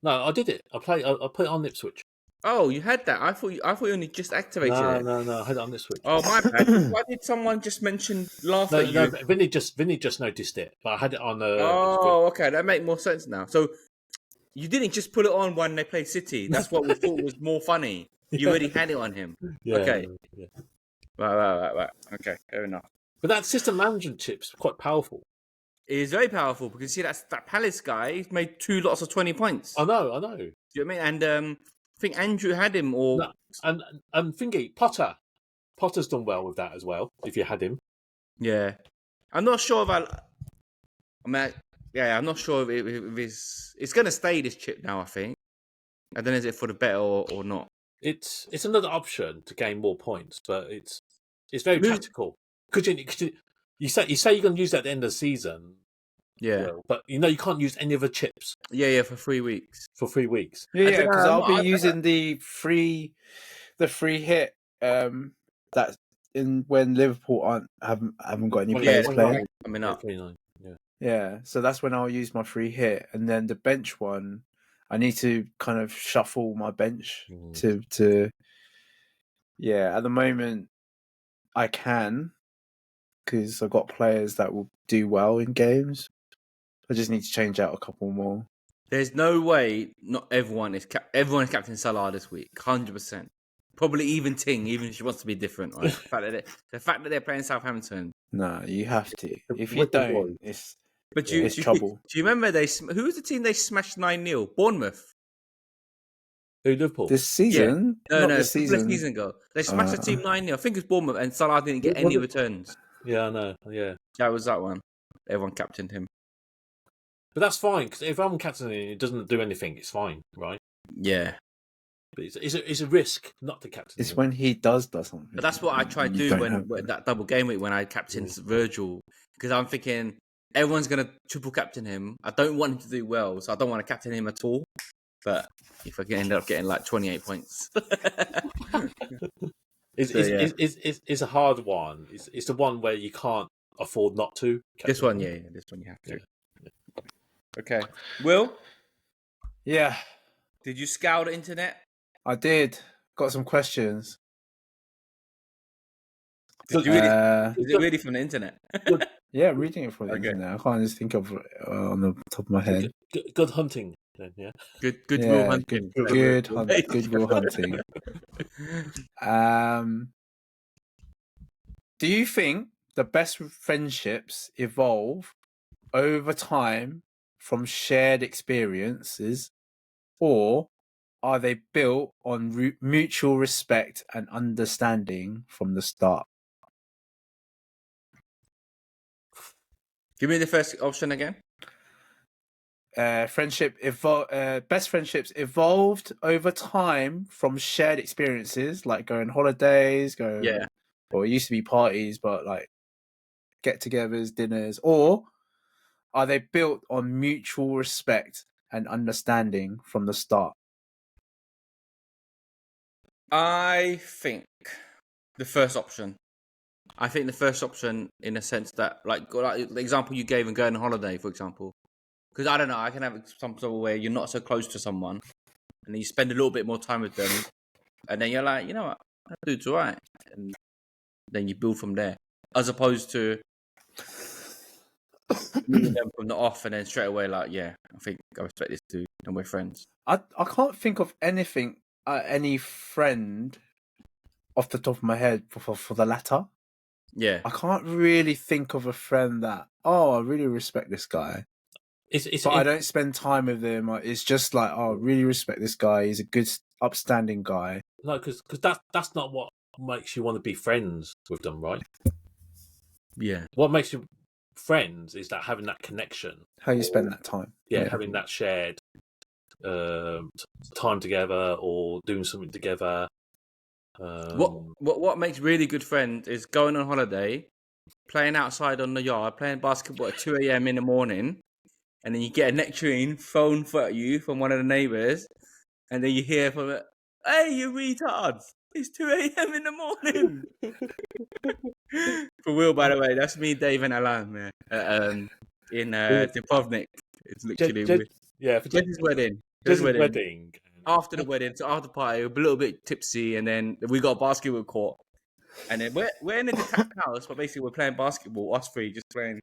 Speaker 1: No, I did it. I put it on Ipswich.
Speaker 2: Oh, you had that. I thought you only just activated it.
Speaker 1: No, I had it on Ipswich.
Speaker 2: Oh, my bad. Why did someone just laugh at you?
Speaker 1: Vinny just noticed it, but I had it on.
Speaker 2: Oh, okay, that makes more sense now. So you didn't just put it on when they played City. That's what we thought was more funny. You already had it on him.
Speaker 1: Yeah,
Speaker 2: okay.
Speaker 1: Yeah.
Speaker 2: Right. Okay, fair enough.
Speaker 1: But that system management chip's quite powerful.
Speaker 2: It is very powerful because see that Palace guy. He's made 2 lots of 20 points.
Speaker 1: I know.
Speaker 2: Do you know what I mean? And I think Andrew had him, or
Speaker 1: and thingy Potter's done well with that as well. If you had him,
Speaker 2: yeah, I'm not sure about. I'm not sure if it's going to stay this chip now. I think. I don't know is it for the better or not.
Speaker 1: it's another option to gain more points, but it's very tactical. Could you say you're going to use that at the end of the season?
Speaker 2: Yeah,
Speaker 1: well, but you can't use any of the chips.
Speaker 2: Yeah, for 3 weeks.
Speaker 1: For 3 weeks.
Speaker 3: Yeah, because I'll be using the free hit that when Liverpool haven't got any players playing.
Speaker 2: Coming up.
Speaker 3: Yeah, so that's when I'll use my free hit, and then the bench one, I need to kind of shuffle my bench to. Yeah, at the moment, I can because I've got players that will do well in games. I just need to change out a couple more.
Speaker 2: There's no way not everyone is Captain Salah this week. 100%. Probably even Ting, even if she wants to be different. Right? the fact that they're playing Southampton.
Speaker 3: No, you have to. If you don't, it's trouble.
Speaker 2: Do you remember who was the team they smashed 9-0? Bournemouth.
Speaker 1: Who, Liverpool?
Speaker 3: This season?
Speaker 2: No,
Speaker 3: this season.
Speaker 2: A season ago. They smashed the team 9-0. I think it's Bournemouth, and Salah didn't get any returns.
Speaker 1: Yeah, I know. Yeah,
Speaker 2: that was that one. Everyone captained him.
Speaker 1: But that's fine because if I'm captaining, it doesn't do anything. It's fine, right?
Speaker 2: Yeah.
Speaker 1: But it's a risk not to captain.
Speaker 3: It's when he does something.
Speaker 2: But that's what I tried to do when that double game week when I captained Virgil, because I'm thinking everyone's gonna triple captain him. I don't want him to do well, so I don't want to captain him at all. But if I can end up getting like 28 points,
Speaker 1: it's a hard one. It's the one where you can't afford not to.
Speaker 2: This one, yeah, this one you have to. Yeah. Okay, Will.
Speaker 3: Yeah.
Speaker 2: Did you scour the internet?
Speaker 3: I did. Got some questions.
Speaker 2: Is it really from the internet?
Speaker 3: Yeah, reading it from the internet. I can't just think of on the top of my head.
Speaker 1: Good hunting, then, yeah.
Speaker 2: Good will hunting.
Speaker 3: Good will hunting. Do you think the best friendships evolve over time from shared experiences, or are they built on mutual respect and understanding from the start?
Speaker 2: Give me the first option again.
Speaker 3: Best friendships evolved over time from shared experiences, like going holidays, or it used to be parties, but like get-togethers, dinners, or are they built on mutual respect and understanding from the start?
Speaker 2: I think the first option. I think the first option, in a sense that, like the example you gave and going on holiday, for example, because I don't know, I can have some sort of where you're not so close to someone, and then you spend a little bit more time with them, and then you're like, you know what, that dude's alright, and then you build from there, as opposed to meeting them from the off and then straight away like, yeah, I think I respect this dude and we're friends.
Speaker 3: I can't think of anything, any friend off the top of my head for the latter.
Speaker 2: Yeah.
Speaker 3: I can't really think of a friend that, I really respect this guy. But I don't spend time with him. It's just like, I really respect this guy. He's a good, upstanding guy.
Speaker 1: No, because that's not what makes you want to be friends with them, right?
Speaker 2: Yeah.
Speaker 1: What makes you friends is that having that connection.
Speaker 3: How you spend that time.
Speaker 1: Yeah, having that shared time together or doing something together.
Speaker 2: What makes really good friends is going on holiday, playing outside on the yard, playing basketball at 2 a.m. in the morning, and then you get a nectarine thrown at you from one of the neighbours, and then you hear from it, "Hey, you retards! It's 2 a.m. in the morning." For real, by the way, that's me, Dave, and Alan, man. In Dubrovnik. It's literally
Speaker 1: for
Speaker 2: Jess's wedding.
Speaker 1: Jess's wedding.
Speaker 2: After the wedding, so after the party, we're a little bit tipsy, and then we got a basketball court, and then we're in a detached house, but basically we're playing basketball, us three just playing,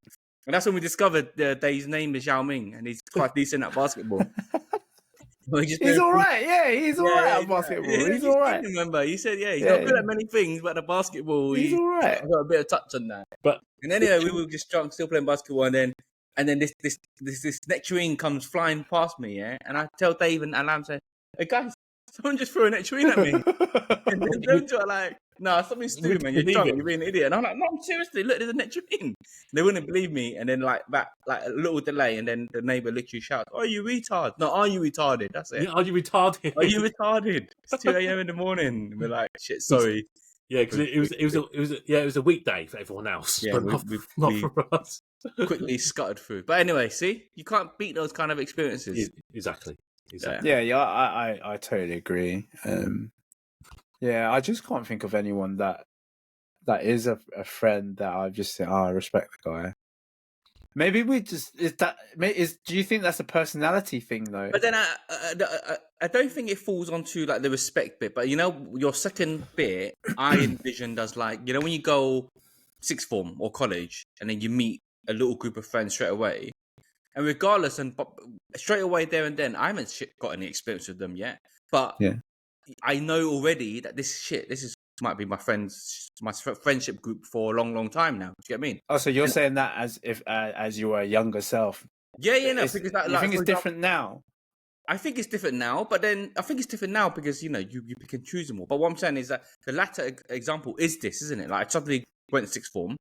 Speaker 2: and that's when we discovered Dave's name is Yao Ming, and he's quite decent at basketball.
Speaker 3: He's all right, yeah, he's all right at basketball. He's all right.
Speaker 2: Remember, he said, he's not good at many things, but the basketball,
Speaker 3: he's all right.
Speaker 2: I've got a bit of touch on that. And anyway, we were just drunk, still playing basketball, and then this nectarine comes flying past me, and I tell Dave and Alam, say, "Hey guys, someone just threw a nectarine at me." And then them two are like, "No, something stupid, man. You're drunk. You're being an idiot." And I'm like, "No, seriously. Look, there's a nectarine." They wouldn't believe me. And then like a little delay, and then the neighbor literally shouts, "Are you retarded? No, are you retarded? That's it.
Speaker 1: Yeah, are you retarded?
Speaker 2: Are you retarded? It's 2 a.m. in the morning." And we're like, "Shit, sorry."
Speaker 1: Yeah, because it was a weekday for everyone else,
Speaker 2: Yeah,
Speaker 1: but not for us.
Speaker 2: Quickly scuttered through. But anyway, see, you can't beat those kind of experiences.
Speaker 1: Exactly.
Speaker 3: Yeah, I totally agree. I just can't think of anyone that is a friend that I just say, I respect the guy. Maybe we just do you think that's a personality thing though?
Speaker 2: But then I don't think it falls onto like the respect bit. But your second bit, I envisioned as like, when you go sixth form or college and then you meet a little group of friends straight away, and regardless, but straight away there and then, I haven't got any experience with them yet. But I know already that this might be my friendship group for a long, long time now. Do you get what I mean?
Speaker 3: Oh, so you're saying that as if as you were a younger self?
Speaker 2: Yeah, no. Because
Speaker 3: you think it's different now?
Speaker 2: I think it's different now, but then I think it's different now because you pick and choose them all. But what I'm saying is that the latter example is this, isn't it? Like I suddenly went to sixth form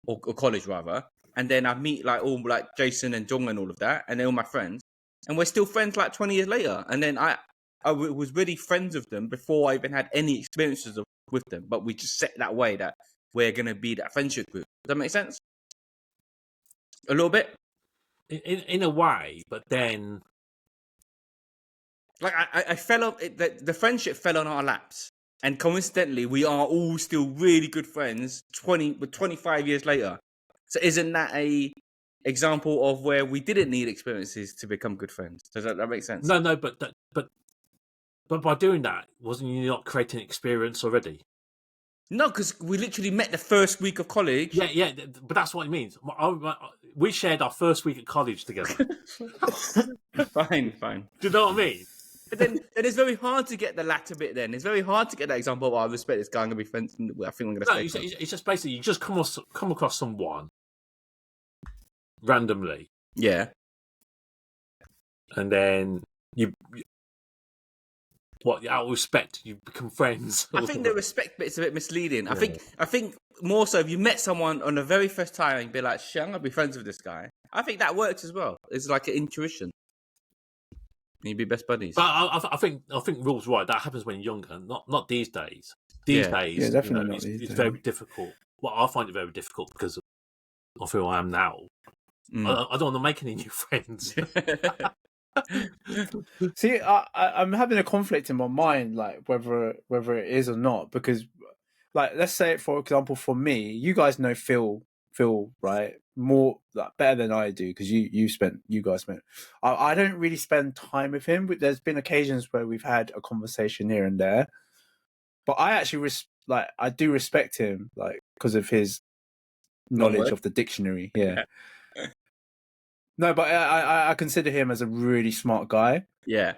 Speaker 2: or college rather, and then I meet like all like Jason and Jong and all of that, and they're all my friends, and we're still friends like 20 years later. And then I was really friends with them before I even had any experiences with them, but we just set that way that we're gonna be that friendship group. Does that make sense? A little bit,
Speaker 1: in a way, but then,
Speaker 2: like I fell on the friendship fell on our laps, and coincidentally, we are all still really good friends 25 years later. So isn't that a example of where we didn't need experiences to become good friends? Does that make sense?
Speaker 1: No, but by doing that, wasn't you not creating experience already?
Speaker 2: No, because we literally met the first week of college.
Speaker 1: Yeah, but that's what it means. We shared our first week at college together.
Speaker 2: Fine.
Speaker 1: Do you know what I mean?
Speaker 2: But then it's very hard to get the latter bit. Then it's very hard to get that example of, I respect this guy, I'm gonna be friends. I think I'm gonna.
Speaker 1: No, it's just basically you just come across someone randomly.
Speaker 2: Yeah.
Speaker 1: And then out of respect, you become friends.
Speaker 2: I think the respect bit's a bit misleading. Yeah. I think more so if you met someone on the very first time and be like, "Shit, I'm gonna be friends with this guy." I think that works as well. It's like an intuition. You'd be best buddies.
Speaker 1: But I think Rule's right. That happens when you're younger, not these days. These days,
Speaker 3: definitely
Speaker 1: it's very difficult. Well, I find it very difficult because of who I am now. I don't want to make any new friends.
Speaker 3: See, I'm having a conflict in my mind, like whether it is or not, because like, let's say, for example, for me, you guys know Phil, right? More like, better than I do because you guys spent. I don't really spend time with him, but there's been occasions where we've had a conversation here and there. But I actually I do respect him, like, because of his knowledge of the dictionary. Yeah. No, but I consider him as a really smart guy.
Speaker 2: Yeah.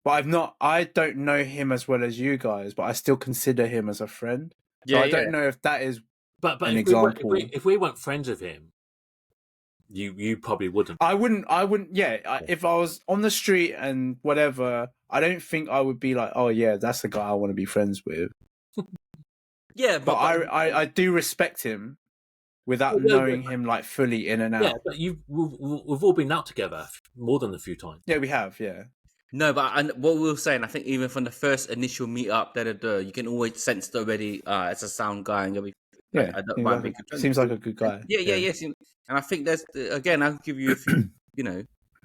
Speaker 3: But I don't know him as well as you guys, but I still consider him as a friend. So I don't know if that is
Speaker 1: but
Speaker 3: an
Speaker 1: if
Speaker 3: example.
Speaker 1: if we weren't friends with him, you probably wouldn't.
Speaker 3: I wouldn't. Yeah, if I was on the street and whatever, I don't think I would be like, oh yeah, that's the guy I want to be friends with.
Speaker 2: Yeah,
Speaker 3: but I do respect him without knowing him like fully in and out.
Speaker 1: Yeah, but we've all been out together more than a few times.
Speaker 3: Yeah, we have. Yeah.
Speaker 2: No, but what we were saying, I think even from the first initial meetup, you can always sense already it's a sound guy, and
Speaker 3: seems like a good guy.
Speaker 2: Yeah. And I think there's again, I'll give you a few,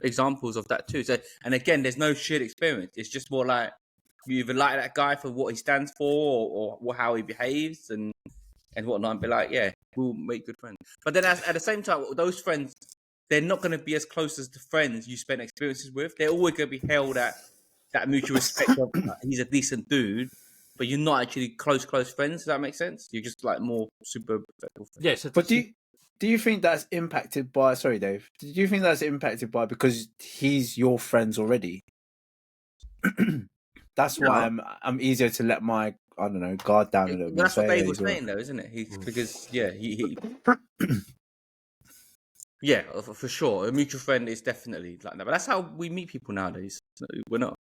Speaker 2: examples of that too. So, and again, there's no shared experience. It's just more like you either like that guy for what he stands for, or how he behaves, and whatnot, and be like, yeah, we'll make good friends. But then at the same time, those friends, they're not going to be as close as the friends you spend experiences with. They're always going to be held at that mutual respect of he's a decent dude, but you're not actually close friends. Does that make sense? You're just like more super respectful friends.
Speaker 1: Yeah. So
Speaker 3: but do you think that's impacted by? Sorry, Dave. Do you think that's impacted by because he's your friends already? That's why I'm easier to let my guard down a little bit.
Speaker 2: That's what Dave was saying, though, isn't it? Because he yeah, for sure. A mutual friend is definitely like that. But that's how we meet people nowadays. We're not.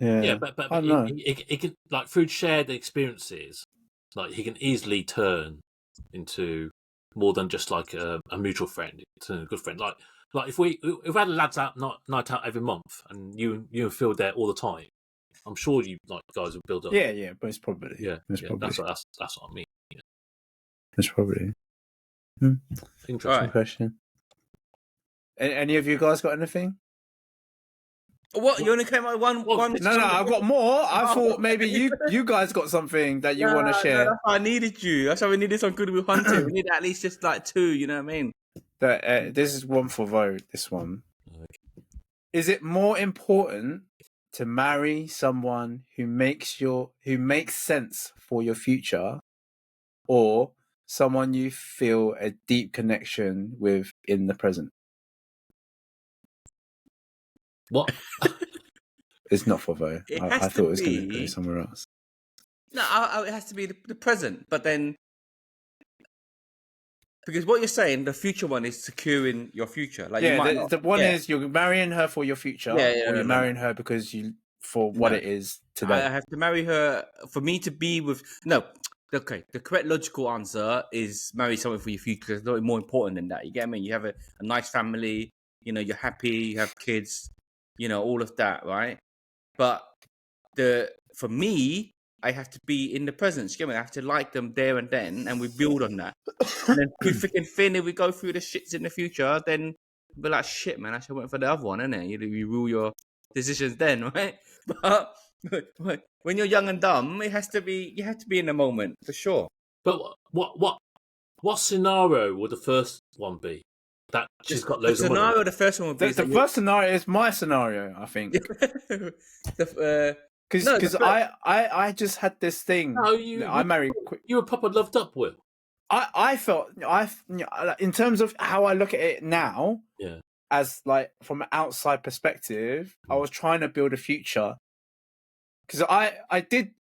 Speaker 1: Yeah, but it can, like, through shared experiences, like, he can easily turn into more than just like a mutual friend, to a good friend. Like if we had a lads night out every month, and you and Phil there all the time, I'm sure you guys would build up.
Speaker 3: Yeah, most probably.
Speaker 1: That's what I mean. Yeah.
Speaker 3: Most probably.
Speaker 1: Interesting
Speaker 3: question. Any of you guys got anything?
Speaker 2: What? You only came out one?
Speaker 3: No, I've got more. I thought maybe you guys got something that you want to share.
Speaker 2: No, that's why I needed you. That's why we needed some Goodwill Hunting. We need at least just like 2. You know what I mean?
Speaker 3: This is one for vote. This one. Is it more important to marry someone who makes sense for your future, or someone you feel a deep connection with in the present?
Speaker 1: What?
Speaker 3: It's not for vote. I thought it was going to go somewhere else.
Speaker 2: No, it has to be the present. But then, because what you're saying, the future one is securing your future. Like,
Speaker 3: the one is you're marrying her for your future, or you're marrying her because what it is today.
Speaker 2: I have to marry her for me to be with. No, okay. The correct logical answer is marry someone for your future. It's not more important than that. You get what I mean? You have a nice family. You're happy. You have kids. All of that, right? But for me, I have to be in the present. You get me? I have to like them there and then, and we build on that. And then we freaking thin, if we go through the shits in the future, then we're like, shit, man, I should went for the other one, innit? You rule your decisions then, right? But when you're young and dumb, you have to be in the moment for sure.
Speaker 1: But what scenario would the first one be? That she's got loads of money.
Speaker 2: The first one would be
Speaker 3: the first scenario is my scenario, I think. Because I just had this thing.
Speaker 1: No,
Speaker 3: I married.
Speaker 1: You were proper loved up, Will.
Speaker 3: I felt in terms of how I look at it now.
Speaker 1: Yeah.
Speaker 3: As like from an outside perspective, I was trying to build a future. Because I did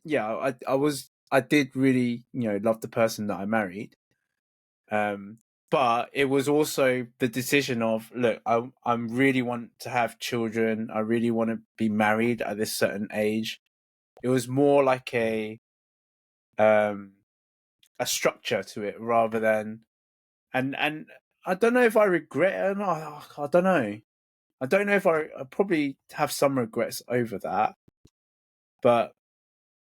Speaker 3: really love the person that I married. But it was also the decision of, look, I really want to have children. I really want to be married at this certain age. It was more like a structure to it rather than, and I don't know if I regret it or not. I don't know. I don't know if I probably have some regrets over that. But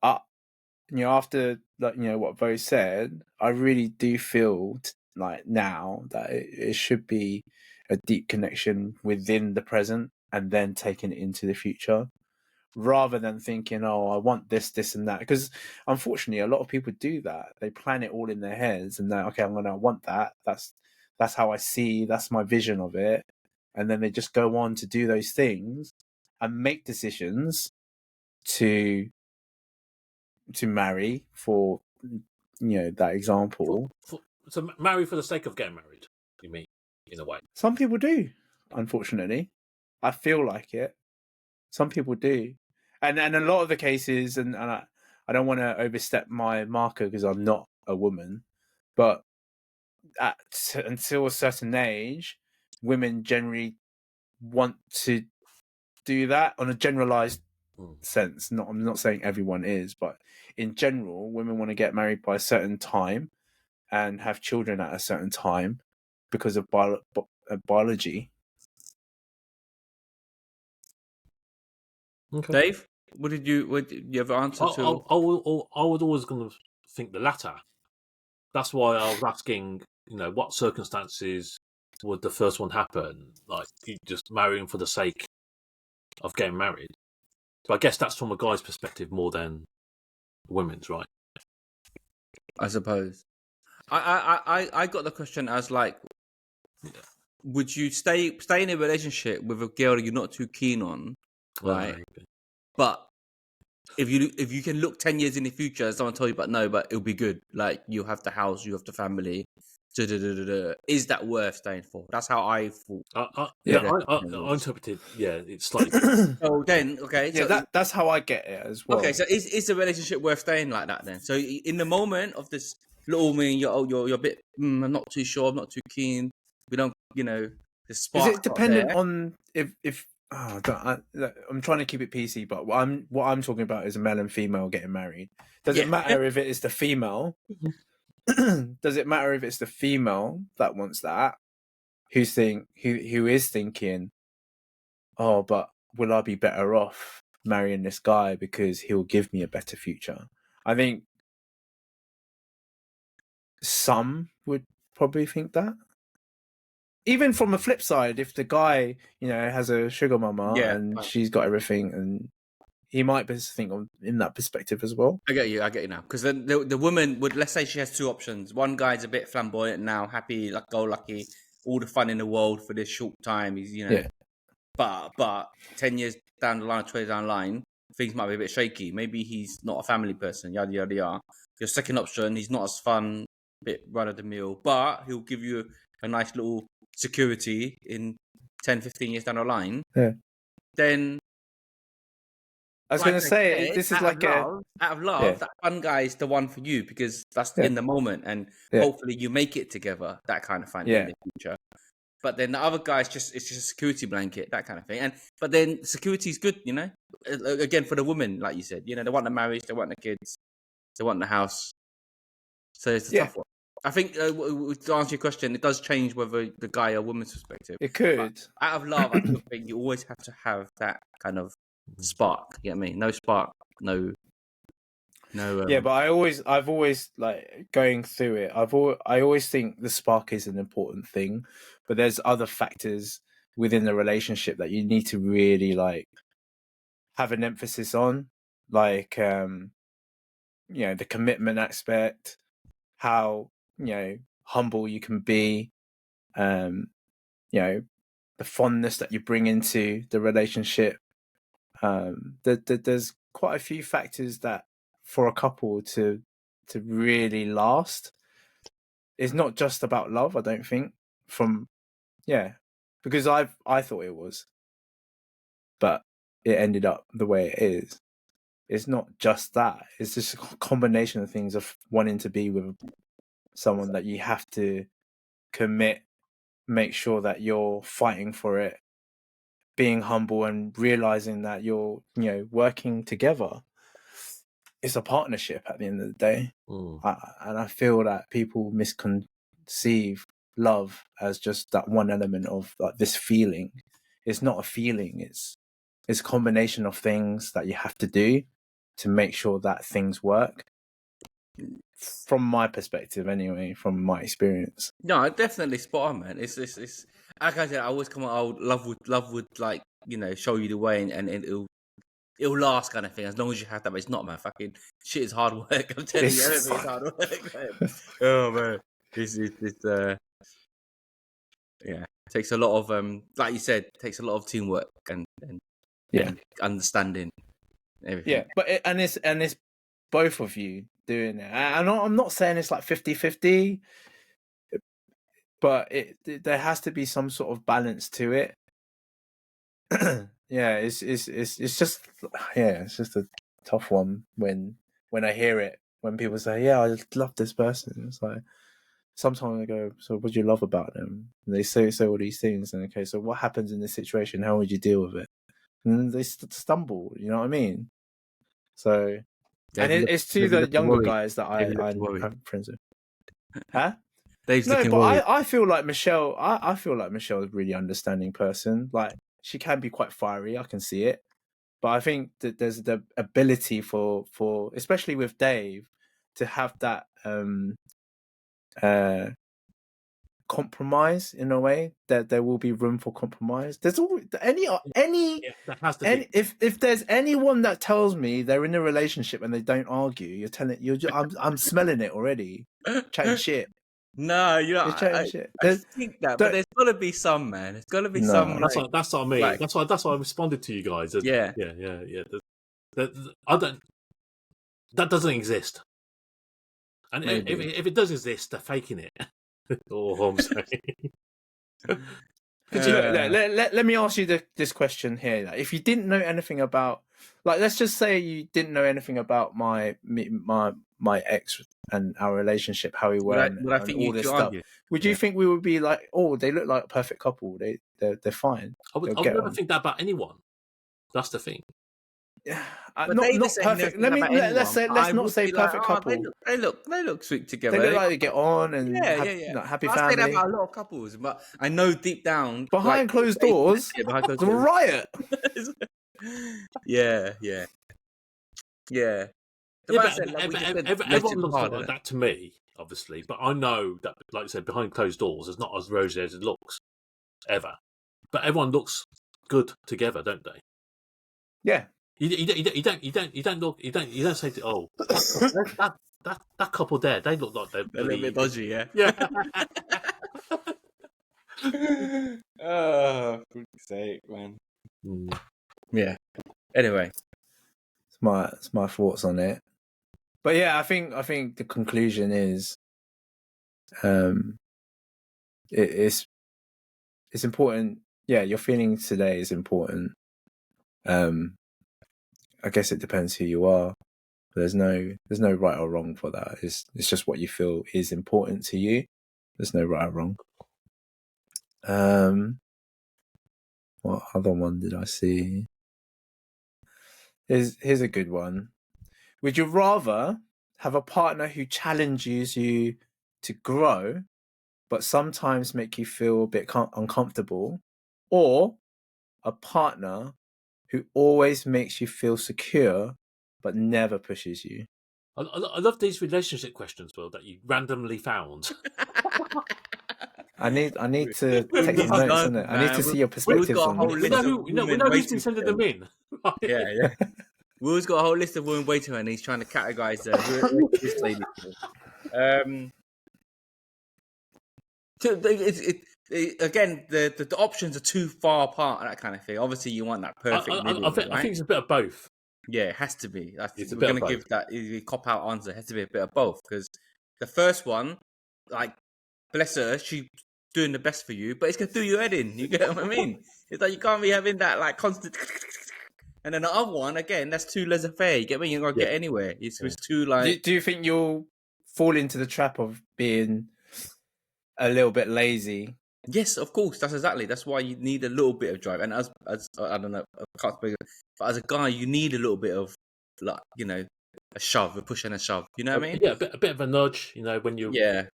Speaker 3: after what Bo said, I really do feel like now that it should be a deep connection within the present and then taking it into the future, rather than thinking, oh, I want this, this, and that. Because unfortunately, a lot of people do that. They plan it all in their heads, and they're okay. I'm gonna want that. That's how I see. That's my vision of it. And then they just go on to do those things and make decisions to marry for that example.
Speaker 1: So marry for the sake of getting married, you mean, in a way?
Speaker 3: Some people do, unfortunately. I feel like it. Some people do. And a lot of the cases, and I don't want to overstep my marker because I'm not a woman, but until a certain age, women generally want to do that on a generalized sense. I'm not saying everyone is, but in general, women want to get married by a certain time and have children at a certain time because of biology.
Speaker 2: Okay. Dave, what did you have an answer to?
Speaker 1: I would always going to think the latter. That's why I was asking, what circumstances would the first one happen? Like, you just marrying for the sake of getting married. So I guess that's from a guy's perspective more than women's, right?
Speaker 2: I suppose. I got the question as like, would you stay in a relationship with a girl you're not too keen on, right? Okay. But if you can look 10 years in the future, someone told you, but it'll be good. Like, you have the house, you have the family. Is that worth staying for? That's how I thought.
Speaker 1: I interpreted. Yeah, it's slightly.
Speaker 2: So then, okay,
Speaker 3: yeah,
Speaker 2: so
Speaker 3: that's how I get it as well.
Speaker 2: Okay, so is the relationship worth staying like that then? So in the moment of this little me, you're a bit. I'm not too sure. I'm not too keen. We don't, the spark.
Speaker 3: Is it dependent on if? Oh, I'm trying to keep it PC, but what I'm talking about is a male and female getting married. Does it matter if it is the female? Does it matter if it's the female that wants that? Who is thinking, oh, but will I be better off marrying this guy because he'll give me a better future? I think some would probably think that. Even from a flip side, if the guy, has a sugar mama and she's got everything, and he might be thinking in that perspective as well.
Speaker 2: I get you now. Because the woman would, let's say she has two options. One guy's a bit flamboyant now, happy, go lucky, all the fun in the world for this short time. He's, but 10 years down the line, 20 years down the line, things might be a bit shaky. Maybe he's not a family person, yada, yada, yada. Your second option, he's not as fun, bit run of the mill, but he'll give you a nice little security in 10, 15 years down the line.
Speaker 3: Yeah.
Speaker 2: Then
Speaker 3: I was going to say, this is like
Speaker 2: out of love, that fun guy is the one for you because that's in the moment, and hopefully you make it together. That kind of fun in the future. But then the other guy it's just a security blanket, that kind of thing. But then security is good, Again, for the women, like you said, they want the marriage, they want the kids, they want the house. So it's a tough one. I think to answer your question, it does change whether the guy or woman's perspective.
Speaker 3: It could.
Speaker 2: But out of love, I still think you always have to have that kind of spark. You get me? No spark, no.
Speaker 3: Yeah, but I've always like going through it. I always think the spark is an important thing, but there's other factors within the relationship that you need to really like have an emphasis on, like the commitment aspect, how humble you can be, the fondness that you bring into the relationship. There's quite a few factors that for a couple to really last, it's not just about love. I don't think because I thought it was, but it ended up the way it is. It's not just that. It's just a combination of things of wanting to be with someone that you have to commit, make sure that you're fighting for it, being humble and realizing that you're, working together. It's a partnership at the end of the day. And I feel that people misconceive love as just that one element of like this feeling. It's not a feeling. It's a combination of things that you have to do to make sure that things work. From my perspective, anyway, from my experience.
Speaker 2: No, definitely spot on, man. It's like I said, I always come out. Love would like show you the way, and it'll it'll last kind of thing as long as you have that. But it's not, man. Fucking shit is hard work. I'm telling you, everything is hard work. Man. Oh man, this yeah, takes a lot of like you said, takes a lot of teamwork and understanding everything.
Speaker 3: Yeah, but it's both of you doing it. And I'm not saying it's like 50-50, but there has to be some sort of balance to it. Yeah, it's just a tough one when I hear it, when people say, yeah, I just love this person. It's like, sometimes I go, so what do you love about them? And they say all these things, and okay, so what happens in this situation? How would you deal with it? And then they stumble, you know what I mean? So, and it's to the younger guys that I'm friends with. Huh?
Speaker 2: Dave's
Speaker 3: no,
Speaker 2: looking
Speaker 3: but
Speaker 2: worried.
Speaker 3: I feel like Michelle. I feel like Michelle is a really understanding person. Like, she can be quite fiery. I can see it, but I think that there's the ability for especially with Dave, to have that compromise in a way, that there will be room for compromise. There's always
Speaker 1: that has to be.
Speaker 3: If there's anyone that tells me they're in a relationship and they don't argue, I'm smelling it already. Chatting shit.
Speaker 2: No,
Speaker 3: You're chatting shit.
Speaker 2: I think that, but there's got to be some, man. There's got to be some.
Speaker 1: That's what I mean.
Speaker 2: Like,
Speaker 1: that's why I responded to you guys.
Speaker 2: Yeah.
Speaker 1: I don't. That doesn't exist. And if it does exist, they're faking it. All I'm saying.
Speaker 3: Let me ask you this question here. Like, if you didn't know anything about, like, let's just say you didn't know anything about my ex and our relationship, how we were, and all this stuff, would you think we would be like, oh, they look like a perfect couple, they're fine?
Speaker 1: I would never think that about anyone. That's the thing.
Speaker 3: Not perfect. Let's not say perfect couple.
Speaker 2: They look sweet together.
Speaker 3: They look like they get on and happy family.
Speaker 2: I say that about a lot of couples, but I know deep down
Speaker 3: behind closed doors, it's a riot.
Speaker 2: Yeah.
Speaker 1: Everyone looks like that to me, obviously, but I know that, like I said, behind closed doors, it's not as rosy as it looks ever. But everyone looks good together, don't they?
Speaker 3: Yeah.
Speaker 1: You don't say to, oh, that couple there, they look like they're
Speaker 2: a little bit dodgy, yeah.
Speaker 1: Yeah.
Speaker 2: Oh, for goodness sake, man. Yeah. Anyway,
Speaker 3: it's my thoughts on it. But yeah, I think the conclusion is, it's important. Yeah, your feelings today is important. I guess it depends who you are. There's no right or wrong for that. It's just what you feel is important to you. There's no right or wrong. What other one did I see? Here's a good one. Would you rather have a partner who challenges you to grow, but sometimes make you feel a bit uncomfortable, or a partner who always makes you feel secure but never pushes you?
Speaker 1: I love these relationship questions, Will, that you randomly found.
Speaker 3: I need to take some notes, innit? I need to see your perspectives on this.
Speaker 1: We know who's been sending them in.
Speaker 2: Yeah. Will's got a whole list of women waiting, and he's trying to categorize this lady. Again, the options are too far apart, that kind of thing. Obviously, you want that perfect middle,
Speaker 1: I think it's a bit of both.
Speaker 2: Yeah, it has to be. We're going to give that cop-out answer. It has to be a bit of both, because the first one, like, bless her, she's doing the best for you, but it's going to do your head in. You get what I mean? It's like you can't be having that, like, constant... And then the other one, again, that's too laissez-faire. You get me? You're not going to get anywhere. It's too, like...
Speaker 3: Do you think you'll fall into the trap of being a little bit lazy?
Speaker 2: Yes, of course. That's why you need a little bit of drive. And as I don't know, I can't speak, but as a guy, you need a little bit of, like, you know, a shove, a push and a shove. You know what I mean?
Speaker 1: Yeah, a bit of a nudge. You know, when you're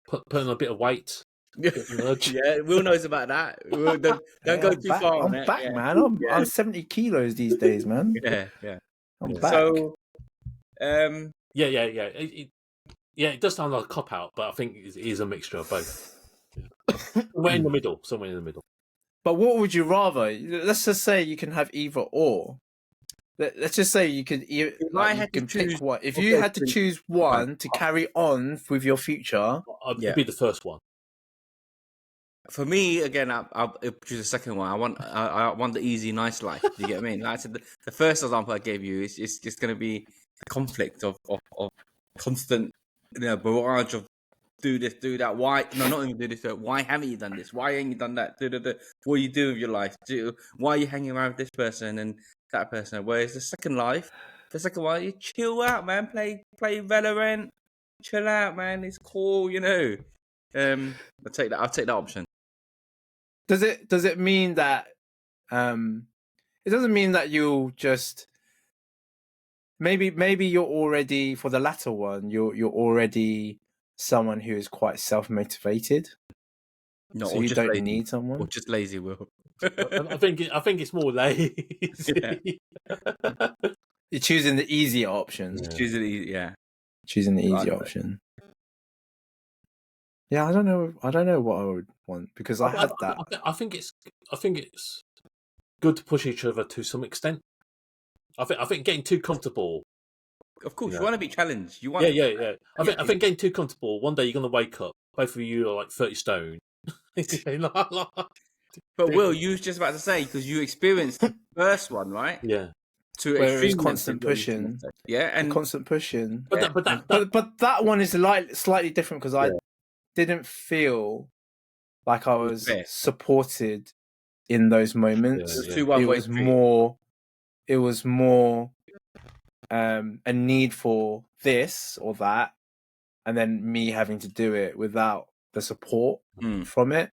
Speaker 1: putting on a bit of weight. Nudge.
Speaker 2: Yeah, Will knows about that. Don't go too far.
Speaker 3: I'm back, man. I'm 70 kilos these days, man.
Speaker 2: Yeah.
Speaker 3: I'm back.
Speaker 2: So,
Speaker 1: it does sound like a cop out, but I think it is a mixture of both. Somewhere in the middle.
Speaker 3: But what would you rather? Let's just say you can have either or. let's just say you could
Speaker 2: I had to
Speaker 3: pick
Speaker 2: choose-
Speaker 3: one. If
Speaker 2: okay,
Speaker 3: you had to
Speaker 2: so-
Speaker 3: choose one to carry on with your future,
Speaker 2: Yeah.
Speaker 1: It'd be the first one.
Speaker 2: For me, again, I'll choose the second one. I want the easy, nice life. Do you get what I mean? Like I said, the first example I gave you is just going to be the conflict of constant, barrage of do this, do that. Why? No, not even do this. Why haven't you done this? Why ain't you done that? What are you doing with your life? Why are you hanging around with this person and that person? Whereas the second one, you chill out, man. Play Valorant. Chill out, man. It's cool, I'll take that option.
Speaker 3: does it mean that it doesn't mean that you'll just maybe you're already, for the latter one, you're already someone who is quite self-motivated,
Speaker 2: No,
Speaker 3: so
Speaker 2: or
Speaker 3: you
Speaker 2: just
Speaker 3: don't
Speaker 2: lazy.
Speaker 3: need someone.
Speaker 2: Or just lazy, Will.
Speaker 1: I think it's more lazy.
Speaker 2: Yeah.
Speaker 3: You're choosing the easier option.
Speaker 1: Yeah.
Speaker 2: Choosing yeah.
Speaker 3: Choosing the
Speaker 2: Like
Speaker 3: easy
Speaker 2: that.
Speaker 3: option. Yeah, I don't know what I would want, because I had that.
Speaker 1: I think it's good to push each other to some extent. I think getting too comfortable.
Speaker 2: Of course,
Speaker 1: Yeah.
Speaker 2: you want to be challenged. You want.
Speaker 1: Yeah. I think getting too comfortable. One day you're gonna wake up. Both of you are like 30 stone.
Speaker 2: But Will, you was just about to say, because you experienced the first one, right?
Speaker 1: Yeah.
Speaker 2: To
Speaker 3: Where it was
Speaker 2: extreme
Speaker 3: constant
Speaker 2: lengths,
Speaker 3: pushing.
Speaker 2: Yeah, and
Speaker 3: Constant pushing.
Speaker 1: But
Speaker 2: Yeah.
Speaker 3: But that one is slightly different, because I
Speaker 1: Yeah.
Speaker 3: didn't feel like I
Speaker 2: was
Speaker 3: was
Speaker 2: fair.
Speaker 3: supported in those moments.
Speaker 1: Yeah.
Speaker 2: 2-1
Speaker 3: It
Speaker 2: way
Speaker 3: was
Speaker 2: street.
Speaker 3: more a need for this or that, and then me having to do it without the support
Speaker 2: Mm.
Speaker 3: from it.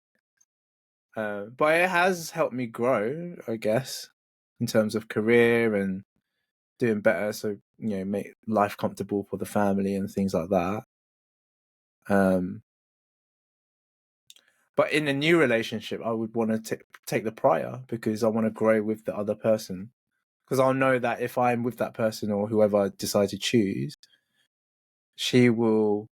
Speaker 3: But it has helped me grow, I guess, in terms of career and doing better, so make life comfortable for the family and things like that. But in a new relationship, I would want to take the prior, because I want to grow with the other person. Because I'll know that if I'm with that person, or whoever I decide to choose, she will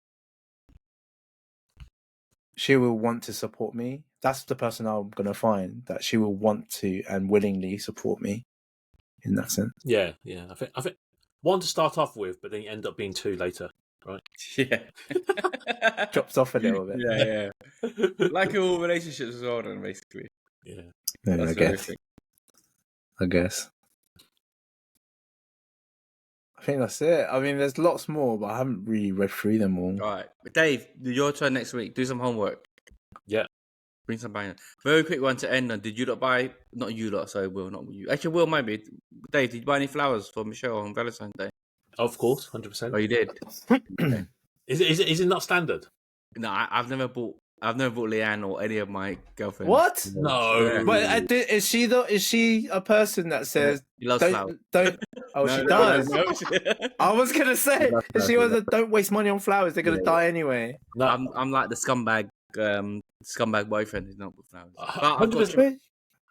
Speaker 3: want to support me. That's the person I'm going to find, that she will want to and willingly support me in that sense.
Speaker 1: Yeah. I think one to start off with, but then you end up being two later, right?
Speaker 2: Yeah.
Speaker 3: Drops off a little bit.
Speaker 2: Yeah. Like all relationships as well, then, basically.
Speaker 1: Yeah.
Speaker 3: Yeah,
Speaker 2: That's
Speaker 3: I
Speaker 2: the
Speaker 3: guess.
Speaker 2: thing.
Speaker 3: I think that's it. I mean, there's lots more, but I haven't really read through them all.
Speaker 2: All right, Dave, your turn next week. Do some homework.
Speaker 1: Yeah.
Speaker 2: Bring some bangers. Very quick one to end on. Did you lot buy? Not you lot. Sorry, Will. Not you. Actually, Will, maybe. Dave, did you buy any flowers for Michelle on Valentine's Day?
Speaker 1: Of course,
Speaker 2: Oh,
Speaker 1: 100%.
Speaker 2: you did. Okay.
Speaker 1: Is it not standard?
Speaker 2: No, I've never bought Leanne or any of my girlfriends.
Speaker 3: What?
Speaker 1: No.
Speaker 2: Yeah.
Speaker 3: But is she a person that says
Speaker 2: She loves flowers.
Speaker 3: don't? Oh,
Speaker 2: No,
Speaker 3: she
Speaker 2: no,
Speaker 3: does.
Speaker 2: no.
Speaker 3: I was gonna say,
Speaker 2: She loves
Speaker 3: if she
Speaker 2: flowers.
Speaker 3: was don't waste money on flowers, they're gonna die anyway.
Speaker 1: No.
Speaker 2: I'm like the scumbag boyfriend who's not with flowers. But I've got,
Speaker 1: 100%.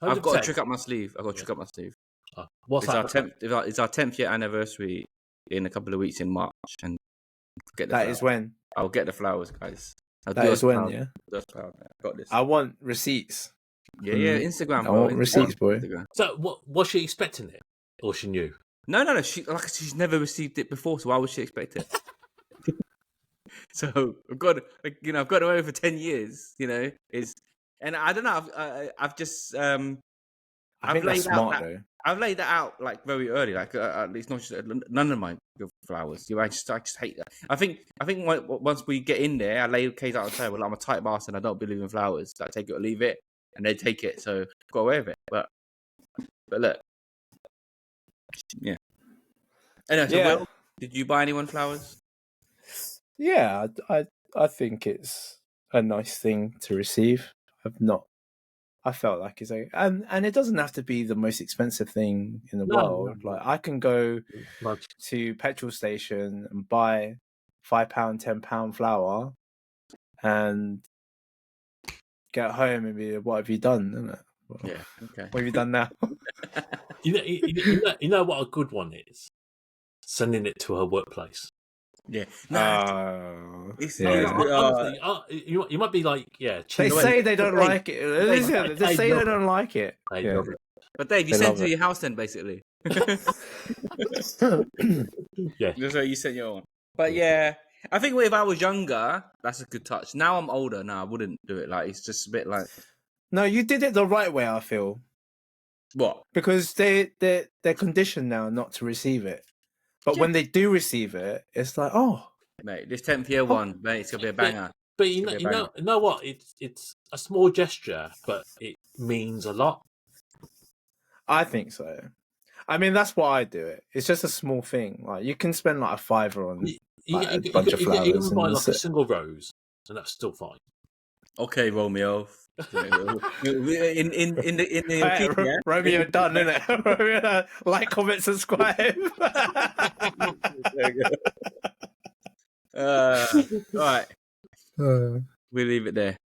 Speaker 2: I've got a
Speaker 1: 100%.
Speaker 2: trick up my sleeve.
Speaker 1: What's
Speaker 2: It's
Speaker 1: that?
Speaker 2: it's our 10th year anniversary in a couple of weeks in March, and get the
Speaker 3: That
Speaker 2: flowers.
Speaker 3: is when.
Speaker 2: I'll get the flowers, guys.
Speaker 3: That is when. Yeah.
Speaker 2: That's proud. Got this.
Speaker 3: I want receipts.
Speaker 2: Yeah. Instagram.
Speaker 3: I
Speaker 2: Bro.
Speaker 3: want receipts, boy.
Speaker 2: Instagram.
Speaker 1: So, was she expecting it, or she knew?
Speaker 2: No. She's never received it before, so why would she expect it? So I've got it over for 10 years. And I don't know. I've just
Speaker 3: I think that's
Speaker 2: laid out
Speaker 3: smart though.
Speaker 2: I've laid that out like very early, like at least not just none of my flowers. I just hate that. I think once we get in there, I lay the case out on the table. Like, I'm a tight bastard. I don't believe in flowers. Like, take it or leave it, and they take it. So go away with it. But look, yeah. Anyway, so
Speaker 3: Yeah.
Speaker 2: Will, did you buy anyone flowers?
Speaker 3: Yeah, I think it's a nice thing to receive. I felt like it's and it doesn't have to be the most expensive thing in the world.
Speaker 1: No.
Speaker 3: Like, I can go
Speaker 1: Like,
Speaker 3: to petrol station and buy £5, £10 flour, and get home and be, what have you done? Isn't it?
Speaker 2: Yeah. Okay.
Speaker 3: What have you done now?
Speaker 1: you know what a good one is? Sending it to her workplace.
Speaker 2: Yeah. It's
Speaker 3: yeah.
Speaker 1: Honestly, you might be like, yeah.
Speaker 3: They say they don't like it.
Speaker 1: They
Speaker 3: They say they don't like it.
Speaker 1: They
Speaker 3: Yeah.
Speaker 1: love it.
Speaker 2: But Dave, you
Speaker 3: They
Speaker 2: sent
Speaker 3: love
Speaker 2: to
Speaker 3: it.
Speaker 2: your house then, basically.
Speaker 1: Yeah.
Speaker 2: That's why you sent your own. But yeah, I think if I was younger, that's a good touch. Now I'm older. No, I wouldn't do it. Like, it's just a bit like,
Speaker 3: No, you did it the right way, I feel.
Speaker 2: what?
Speaker 3: Because they're conditioned now not to receive it. But
Speaker 2: Yeah.
Speaker 3: when they do receive it, it's like, oh,
Speaker 2: Mate, this 10th year one, mate, it's going to be a banger.
Speaker 1: But
Speaker 2: It's
Speaker 1: you
Speaker 2: gonna
Speaker 1: know,
Speaker 2: be a banger.
Speaker 1: you know what? It's a small gesture, but it means a lot.
Speaker 3: I think so. I mean, that's why I do it. It's just a small thing. Like you can spend like a $5 on like, a bunch of
Speaker 1: You
Speaker 3: flowers
Speaker 1: can buy
Speaker 3: and
Speaker 1: like a single rose, and that's still fine.
Speaker 2: Okay, Romeo. in the
Speaker 3: Hey,
Speaker 2: opinion, yeah?
Speaker 3: Romeo done, isn't it? Romeo, like, comment, subscribe.
Speaker 2: All right, we'll leave it there.